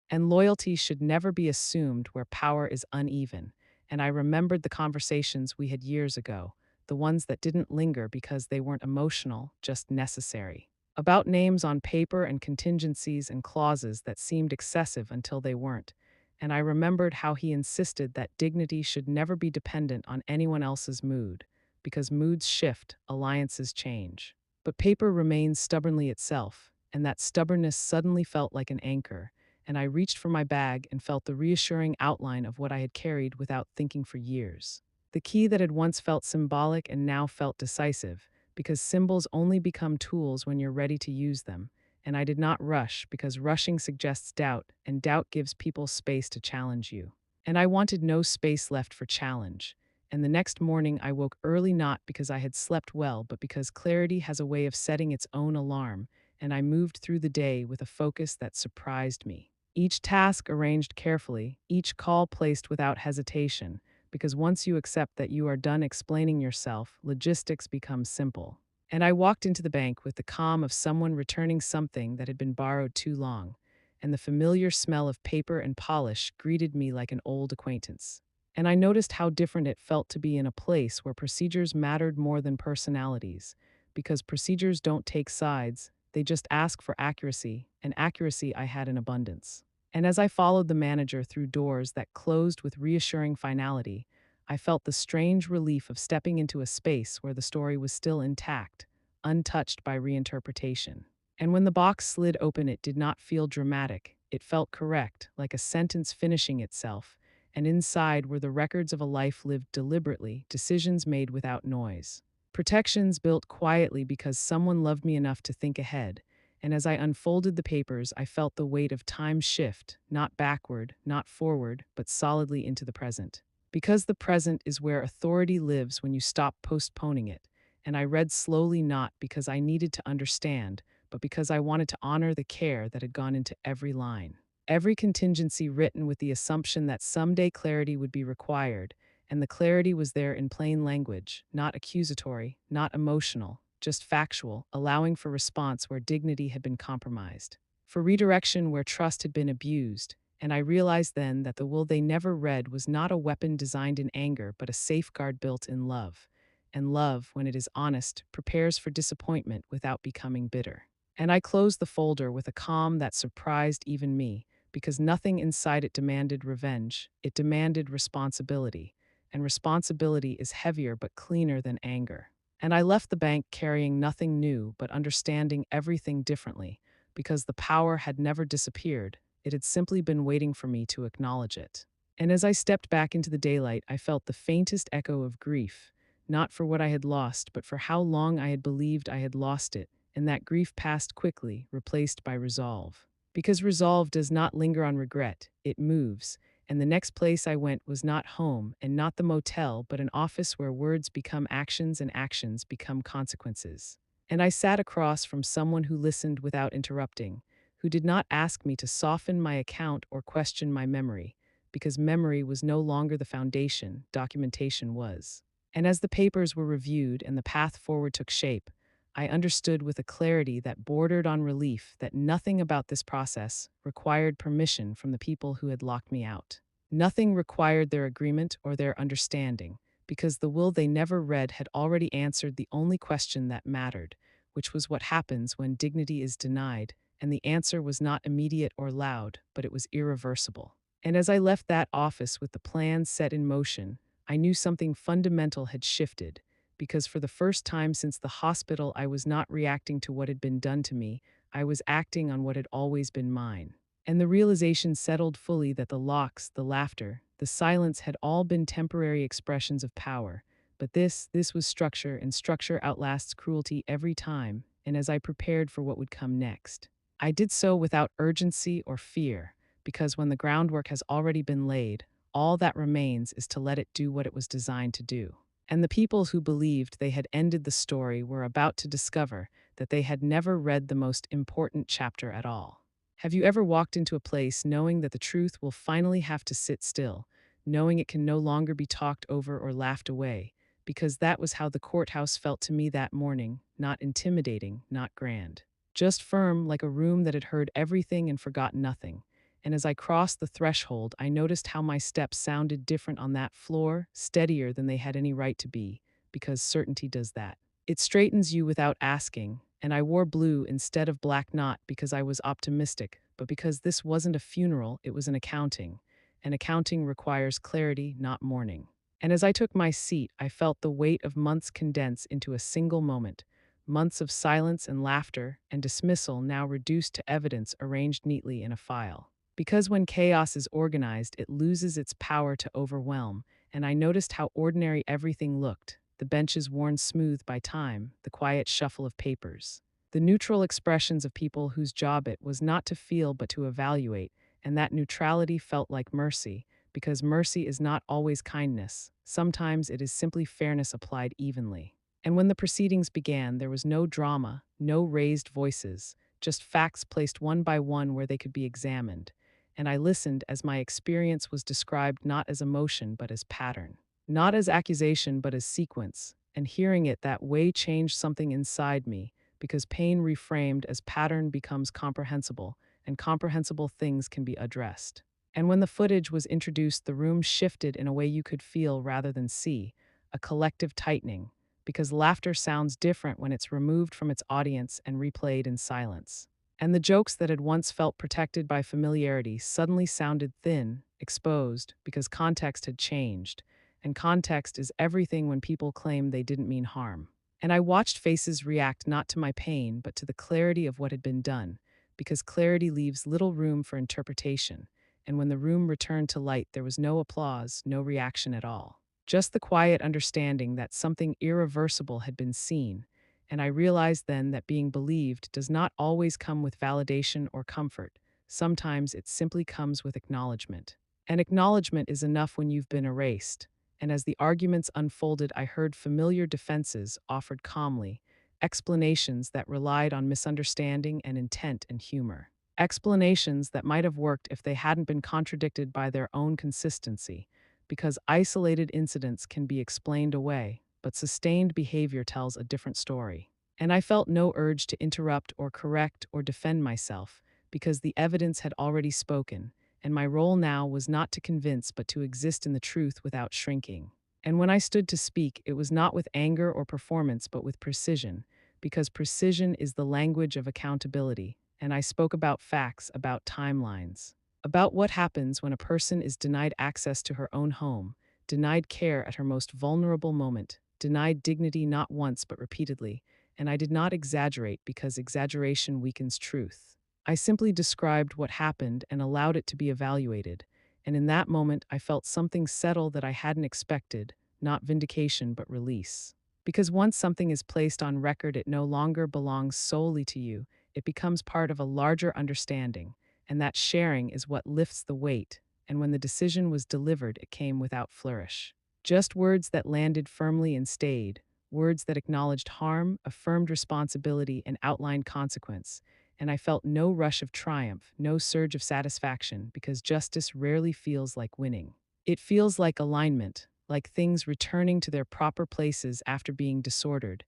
A: And loyalty should never be assumed where power is uneven. And I remembered the conversations we had years ago, the ones that didn't linger because they weren't emotional, just necessary, about names on paper and contingencies and clauses that seemed excessive until they weren't. And I remembered how he insisted that dignity should never be dependent on anyone else's mood, because moods shift, alliances change. But paper remains stubbornly itself, and that stubbornness suddenly felt like an anchor, and I reached for my bag and felt the reassuring outline of what I had carried without thinking for years. The key that had once felt symbolic and now felt decisive, because symbols only become tools when you're ready to use them. And I did not rush, because rushing suggests doubt, and doubt gives people space to challenge you. And I wanted no space left for challenge. And the next morning I woke early, not because I had slept well, but because clarity has a way of setting its own alarm, and I moved through the day with a focus that surprised me. Each task arranged carefully, each call placed without hesitation, because once you accept that you are done explaining yourself, logistics become simple. And I walked into the bank with the calm of someone returning something that had been borrowed too long, and the familiar smell of paper and polish greeted me like an old acquaintance. And I noticed how different it felt to be in a place where procedures mattered more than personalities, because procedures don't take sides, they just ask for accuracy, and accuracy I had in abundance. And as I followed the manager through doors that closed with reassuring finality, I felt the strange relief of stepping into a space where the story was still intact, untouched by reinterpretation. And when the box slid open, it did not feel dramatic. It felt correct, like a sentence finishing itself, and inside were the records of a life lived deliberately, decisions made without noise. Protections built quietly because someone loved me enough to think ahead, and as I unfolded the papers, I felt the weight of time shift, not backward, not forward, but solidly into the present. Because the present is where authority lives when you stop postponing it, and I read slowly not because I needed to understand, but because I wanted to honor the care that had gone into every line. Every contingency written with the assumption that someday clarity would be required, and the clarity was there in plain language, not accusatory, not emotional, just factual, allowing for response where dignity had been compromised, for redirection where trust had been abused. And I realized then that the will they never read was not a weapon designed in anger, but a safeguard built in love. And love, when it is honest, prepares for disappointment without becoming bitter. And I closed the folder with a calm that surprised even me, because nothing inside it demanded revenge, it demanded responsibility. And responsibility is heavier but cleaner than anger. And I left the bank carrying nothing new but understanding everything differently, because the power had never disappeared, it had simply been waiting for me to acknowledge it. And as I stepped back into the daylight, I felt the faintest echo of grief, not for what I had lost, but for how long I had believed I had lost it, and that grief passed quickly, replaced by resolve. Because resolve does not linger on regret, it moves, and the next place I went was not home and not the motel, but an office where words become actions and actions become consequences. And I sat across from someone who listened without interrupting, who did not ask me to soften my account or question my memory, because memory was no longer the foundation, documentation was. And as the papers were reviewed and the path forward took shape, I understood with a clarity that bordered on relief that nothing about this process required permission from the people who had locked me out. Nothing required their agreement or their understanding, because the will they never read had already answered the only question that mattered, which was what happens when dignity is denied, and the answer was not immediate or loud, but it was irreversible. And as I left that office with the plan set in motion, I knew something fundamental had shifted, because for the first time since the hospital, I was not reacting to what had been done to me, I was acting on what had always been mine. And the realization settled fully that the locks, the laughter, the silence had all been temporary expressions of power. But this was structure, and structure outlasts cruelty every time. And as I prepared for what would come next, I did so without urgency or fear, because when the groundwork has already been laid, all that remains is to let it do what it was designed to do. And the people who believed they had ended the story were about to discover that they had never read the most important chapter at all. Have you ever walked into a place knowing that the truth will finally have to sit still, knowing it can no longer be talked over or laughed away? Because that was how the courthouse felt to me that morning, not intimidating, not grand. Just firm, like a room that had heard everything and forgotten nothing. And as I crossed the threshold, I noticed how my steps sounded different on that floor, steadier than they had any right to be, because certainty does that. It straightens you without asking, and I wore blue instead of black, not because I was optimistic, but because this wasn't a funeral, it was an accounting. And accounting requires clarity, not mourning. And as I took my seat, I felt the weight of months condense into a single moment. Months of silence and laughter and dismissal now reduced to evidence arranged neatly in a file. Because when chaos is organized, it loses its power to overwhelm, and I noticed how ordinary everything looked, the benches worn smooth by time, the quiet shuffle of papers, the neutral expressions of people whose job it was not to feel but to evaluate, and that neutrality felt like mercy, because mercy is not always kindness. Sometimes it is simply fairness applied evenly. And when the proceedings began, there was no drama, no raised voices, just facts placed one by one where they could be examined. And I listened as my experience was described not as emotion but as pattern, not as accusation but as sequence, and hearing it that way changed something inside me, because pain reframed as pattern becomes comprehensible, and comprehensible things can be addressed. And when the footage was introduced, the room shifted in a way you could feel rather than see, a collective tightening, because laughter sounds different when it's removed from its audience and replayed in silence. And the jokes that had once felt protected by familiarity suddenly sounded thin, exposed, because context had changed. And context is everything when people claim they didn't mean harm. And I watched faces react not to my pain, but to the clarity of what had been done, because clarity leaves little room for interpretation. And when the room returned to light, there was no applause, no reaction at all. Just the quiet understanding that something irreversible had been seen, and I realized then that being believed does not always come with validation or comfort. Sometimes it simply comes with acknowledgement. And acknowledgement is enough when you've been erased. And as the arguments unfolded, I heard familiar defenses offered calmly, explanations that relied on misunderstanding and intent and humor. Explanations that might have worked if they hadn't been contradicted by their own consistency, because isolated incidents can be explained away, but sustained behavior tells a different story. And I felt no urge to interrupt or correct or defend myself, because the evidence had already spoken, and my role now was not to convince but to exist in the truth without shrinking. And when I stood to speak, it was not with anger or performance but with precision, because precision is the language of accountability, and I spoke about facts, about timelines, about what happens when a person is denied access to her own home, denied care at her most vulnerable moment, denied dignity not once but repeatedly, and I did not exaggerate because exaggeration weakens truth. I simply described what happened and allowed it to be evaluated, and in that moment I felt something settle that I hadn't expected, not vindication but release. Because once something is placed on record, it no longer belongs solely to you, it becomes part of a larger understanding, and that sharing is what lifts the weight, and when the decision was delivered, it came without flourish. Just words that landed firmly and stayed, words that acknowledged harm, affirmed responsibility, and outlined consequence, and I felt no rush of triumph, no surge of satisfaction, because justice rarely feels like winning. It feels like alignment, like things returning to their proper places after being disordered.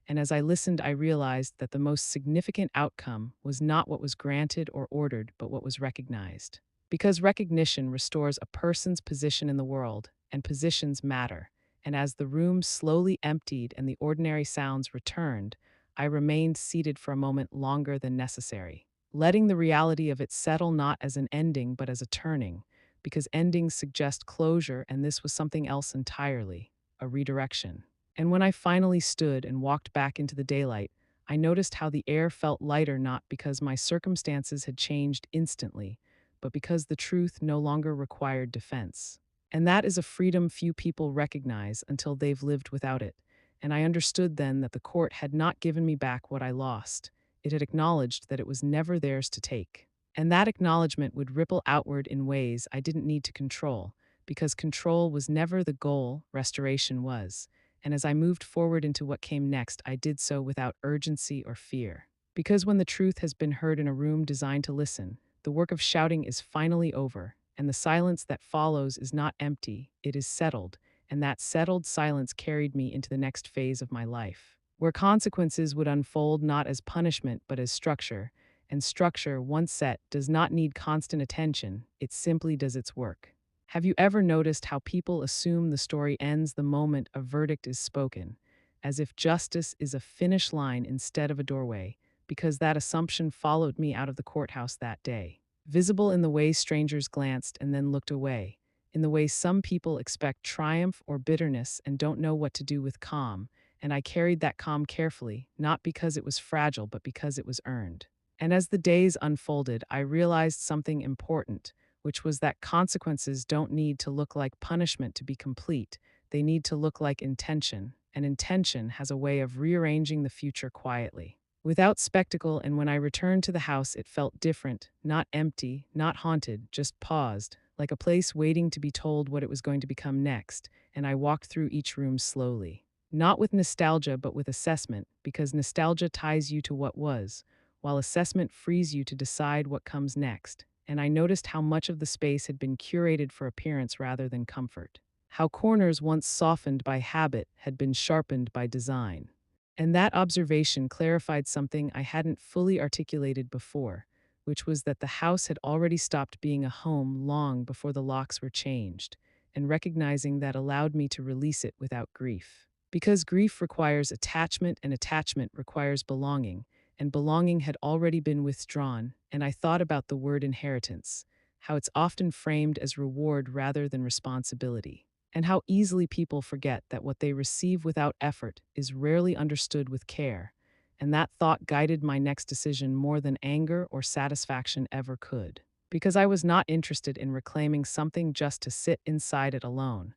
A: And as I listened, I realized that the most significant outcome was not what was granted or ordered, but what was recognized. Because recognition restores a person's position in the world, and positions matter. And as the room slowly emptied and the ordinary sounds returned, I remained seated for a moment longer than necessary, letting the reality of it settle not as an ending but as a turning, because endings suggest closure and this was something else entirely, a redirection. And when I finally stood and walked back into the daylight, I noticed how the air felt lighter not because my circumstances had changed instantly, but because the truth no longer required defense. And that is a freedom few people recognize until they've lived without it. And I understood then that the court had not given me back what I lost. It had acknowledged that it was never theirs to take. And that acknowledgement would ripple outward in ways I didn't need to control, because control was never the goal, restoration was. And as I moved forward into what came next, I did so without urgency or fear. Because when the truth has been heard in a room designed to listen, the work of shouting is finally over, and the silence that follows is not empty, it is settled, and that settled silence carried me into the next phase of my life, where consequences would unfold not as punishment but as structure, and structure, once set, does not need constant attention, it simply does its work. Have you ever noticed how people assume the story ends the moment a verdict is spoken, as if justice is a finish line instead of a doorway, because that assumption followed me out of the courthouse that day, visible in the way strangers glanced and then looked away, in the way some people expect triumph or bitterness and don't know what to do with calm, and I carried that calm carefully, not because it was fragile but because it was earned. And as the days unfolded, I realized something important, which was that consequences don't need to look like punishment to be complete. They need to look like intention, and intention has a way of rearranging the future quietly, without spectacle. And when I returned to the house, it felt different, not empty, not haunted, just paused, like a place waiting to be told what it was going to become next, and I walked through each room slowly. Not with nostalgia, but with assessment, because nostalgia ties you to what was, while assessment frees you to decide what comes next. And I noticed how much of the space had been curated for appearance rather than comfort. How corners once softened by habit had been sharpened by design. And that observation clarified something I hadn't fully articulated before, which was that the house had already stopped being a home long before the locks were changed, and recognizing that allowed me to release it without grief. Because grief requires attachment and attachment requires belonging, and belonging had already been withdrawn, and I thought about the word inheritance, how it's often framed as reward rather than responsibility, and how easily people forget that what they receive without effort is rarely understood with care, and that thought guided my next decision more than anger or satisfaction ever could. Because I was not interested in reclaiming something just to sit inside it alone.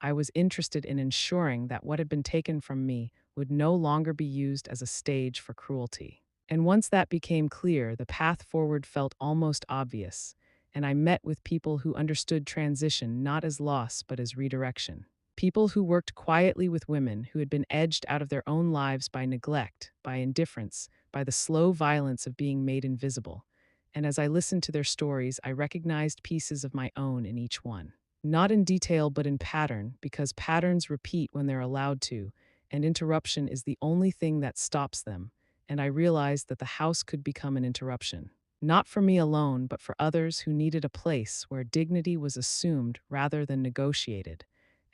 A: I was interested in ensuring that what had been taken from me would no longer be used as a stage for cruelty. And once that became clear, the path forward felt almost obvious, and I met with people who understood transition not as loss but as redirection. People who worked quietly with women who had been edged out of their own lives by neglect, by indifference, by the slow violence of being made invisible. And as I listened to their stories, I recognized pieces of my own in each one. Not in detail, but in pattern, because patterns repeat when they're allowed to, and interruption is the only thing that stops them. And I realized that the house could become an interruption. Not for me alone, but for others who needed a place where dignity was assumed rather than negotiated.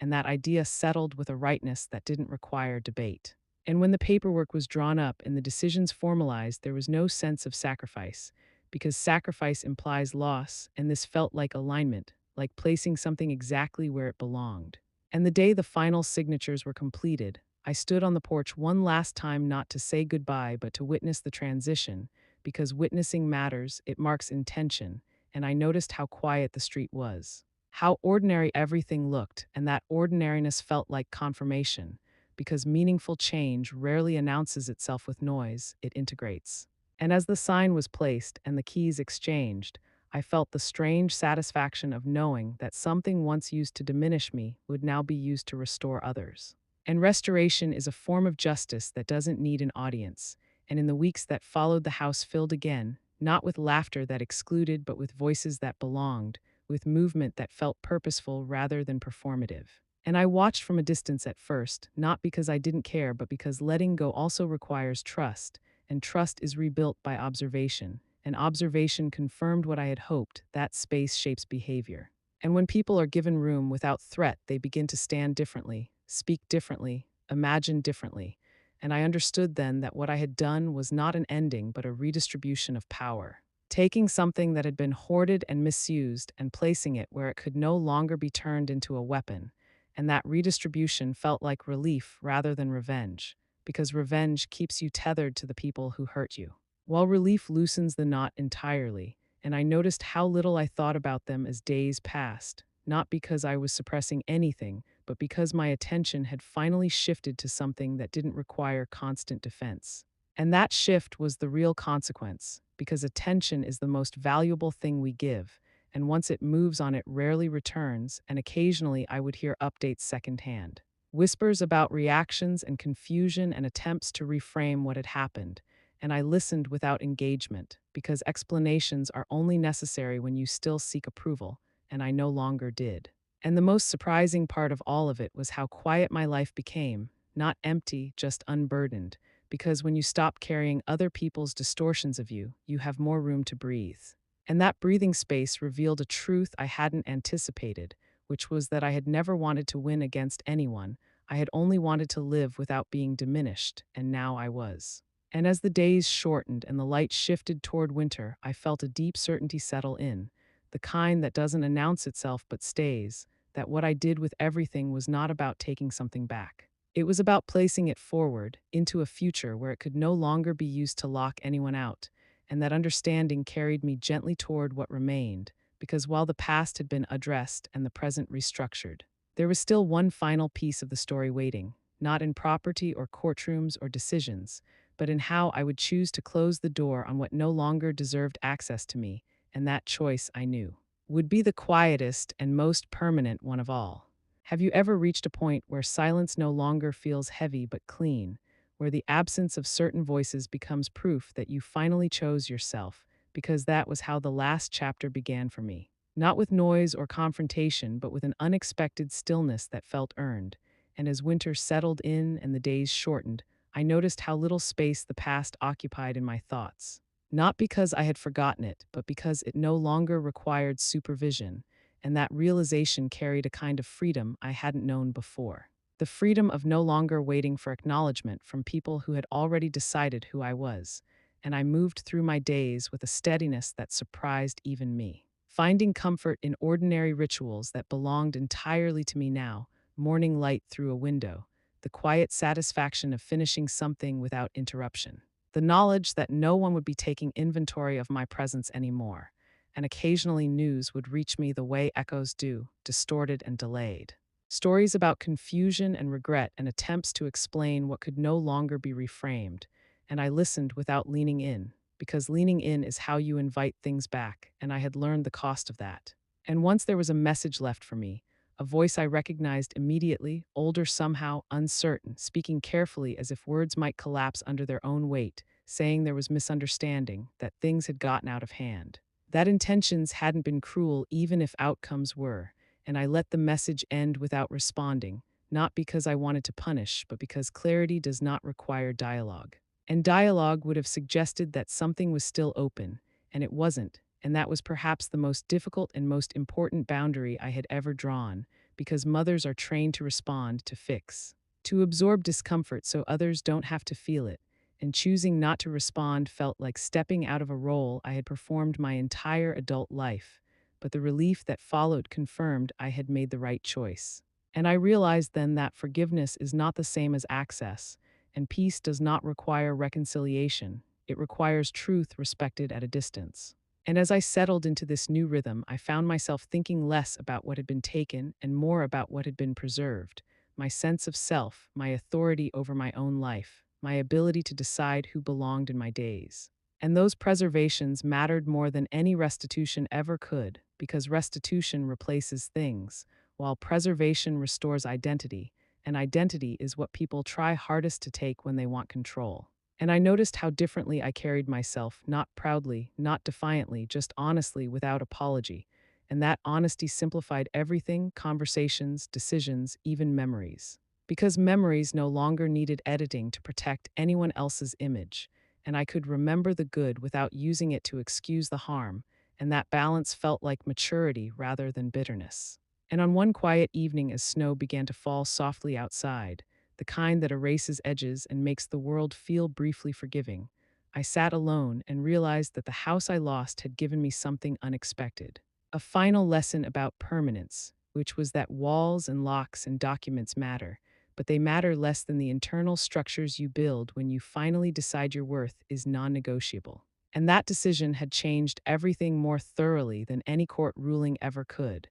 A: And that idea settled with a rightness that didn't require debate. And when the paperwork was drawn up and the decisions formalized, there was no sense of sacrifice, because sacrifice implies loss, and this felt like alignment, like placing something exactly where it belonged. And the day the final signatures were completed, I stood on the porch one last time, not to say goodbye, but to witness the transition, because witnessing matters, it marks intention, and I noticed how quiet the street was. How ordinary everything looked, and that ordinariness felt like confirmation, because meaningful change rarely announces itself with noise, it integrates. And as the sign was placed and the keys exchanged, I felt the strange satisfaction of knowing that something once used to diminish me would now be used to restore others. And restoration is a form of justice that doesn't need an audience. And in the weeks that followed, the house filled again, not with laughter that excluded, but with voices that belonged, with movement that felt purposeful rather than performative. And I watched from a distance at first, not because I didn't care, but because letting go also requires trust, and trust is rebuilt by observation. And observation confirmed what I had hoped: that space shapes behavior. And when people are given room without threat, they begin to stand differently, speak differently, imagine differently. And I understood then that what I had done was not an ending, but a redistribution of power. Taking something that had been hoarded and misused and placing it where it could no longer be turned into a weapon. And that redistribution felt like relief rather than revenge, because revenge keeps you tethered to the people who hurt you, while relief loosens the knot entirely. And I noticed how little I thought about them as days passed, not because I was suppressing anything, but because my attention had finally shifted to something that didn't require constant defense. And that shift was the real consequence, because attention is the most valuable thing we give, and once it moves on, it rarely returns, and occasionally I would hear updates secondhand. Whispers about reactions and confusion and attempts to reframe what had happened, and I listened without engagement, because explanations are only necessary when you still seek approval, and I no longer did. And the most surprising part of all of it was how quiet my life became, not empty, just unburdened, because when you stop carrying other people's distortions of you, you have more room to breathe. And that breathing space revealed a truth I hadn't anticipated, which was that I had never wanted to win against anyone. I had only wanted to live without being diminished, and now I was. And as the days shortened and the light shifted toward winter, I felt a deep certainty settle in, the kind that doesn't announce itself but stays, that what I did with everything was not about taking something back. It was about placing it forward, into a future where it could no longer be used to lock anyone out, and that understanding carried me gently toward what remained, because while the past had been addressed and the present restructured, there was still one final piece of the story waiting, not in property or courtrooms or decisions, but in how I would choose to close the door on what no longer deserved access to me, and that choice, I knew, would be the quietest and most permanent one of all. Have you ever reached a point where silence no longer feels heavy but clean, where the absence of certain voices becomes proof that you finally chose yourself? Because that was how the last chapter began for me. Not with noise or confrontation, but with an unexpected stillness that felt earned. And as winter settled in and the days shortened, I noticed how little space the past occupied in my thoughts. Not because I had forgotten it, but because it no longer required supervision, and that realization carried a kind of freedom I hadn't known before. the freedom of no longer waiting for acknowledgement from people who had already decided who I was, and I moved through my days with a steadiness that surprised even me. Finding comfort in ordinary rituals that belonged entirely to me now, morning light through a window, the quiet satisfaction of finishing something without interruption, the knowledge that no one would be taking inventory of my presence anymore, and occasionally news would reach me the way echoes do, distorted and delayed. Stories about confusion and regret and attempts to explain what could no longer be reframed, and I listened without leaning in, because leaning in is how you invite things back, and I had learned the cost of that. And once there was a message left for me, a voice I recognized immediately, older somehow, uncertain, speaking carefully as if words might collapse under their own weight, saying there was misunderstanding, that things had gotten out of hand. That intentions hadn't been cruel even if outcomes were, and I let the message end without responding, not because I wanted to punish, but because clarity does not require dialogue. And dialogue would have suggested that something was still open, and it wasn't, and that was perhaps the most difficult and most important boundary I had ever drawn, because mothers are trained to respond, to fix, to absorb discomfort so others don't have to feel it, and choosing not to respond felt like stepping out of a role I had performed my entire adult life, but the relief that followed confirmed I had made the right choice. And I realized then that forgiveness is not the same as access, and peace does not require reconciliation. It requires truth respected at a distance. And as I settled into this new rhythm, I found myself thinking less about what had been taken and more about what had been preserved: my sense of self, my authority over my own life, my ability to decide who belonged in my days. And those preservations mattered more than any restitution ever could, because restitution replaces things, while preservation restores identity, and identity is what people try hardest to take when they want control. And I noticed how differently I carried myself, not proudly, not defiantly, just honestly, without apology. And that honesty simplified everything: conversations, decisions, even memories. Because memories no longer needed editing to protect anyone else's image, and I could remember the good without using it to excuse the harm, and that balance felt like maturity rather than bitterness. And on one quiet evening, as snow began to fall softly outside, the kind that erases edges and makes the world feel briefly forgiving, I sat alone and realized that the house I lost had given me something unexpected. A final lesson about permanence, which was that walls and locks and documents matter, but they matter less than the internal structures you build when you finally decide your worth is non-negotiable. And that decision had changed everything more thoroughly than any court ruling ever could.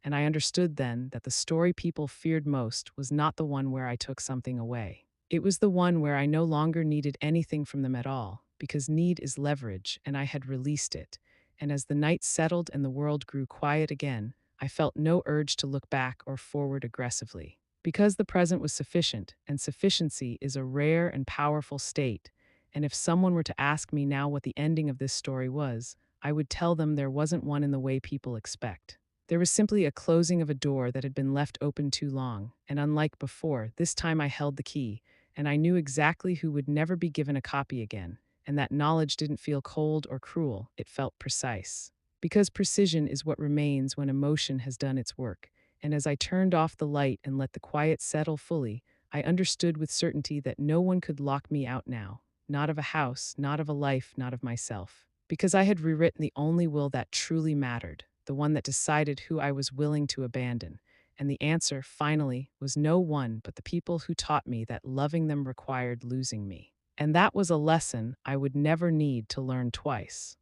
A: And I understood then that the story people feared most was not the one where I took something away. It was the one where I no longer needed anything from them at all, because need is leverage, and I had released it. And as the night settled and the world grew quiet again, I felt no urge to look back or forward aggressively. Because the present was sufficient, and sufficiency is a rare and powerful state, and if someone were to ask me now what the ending of this story was, I would tell them there wasn't one in the way people expect. There was simply a closing of a door that had been left open too long, and unlike before, this time I held the key, and I knew exactly who would never be given a copy again, and that knowledge didn't feel cold or cruel, it felt precise. Because precision is what remains when emotion has done its work, and as I turned off the light and let the quiet settle fully, I understood with certainty that no one could lock me out now, not of a house, not of a life, not of myself. Because I had rewritten the only will that truly mattered, the one that decided who I was willing to abandon. And the answer, finally, was no one but the people who taught me that loving them required losing me. And that was a lesson I would never need to learn twice.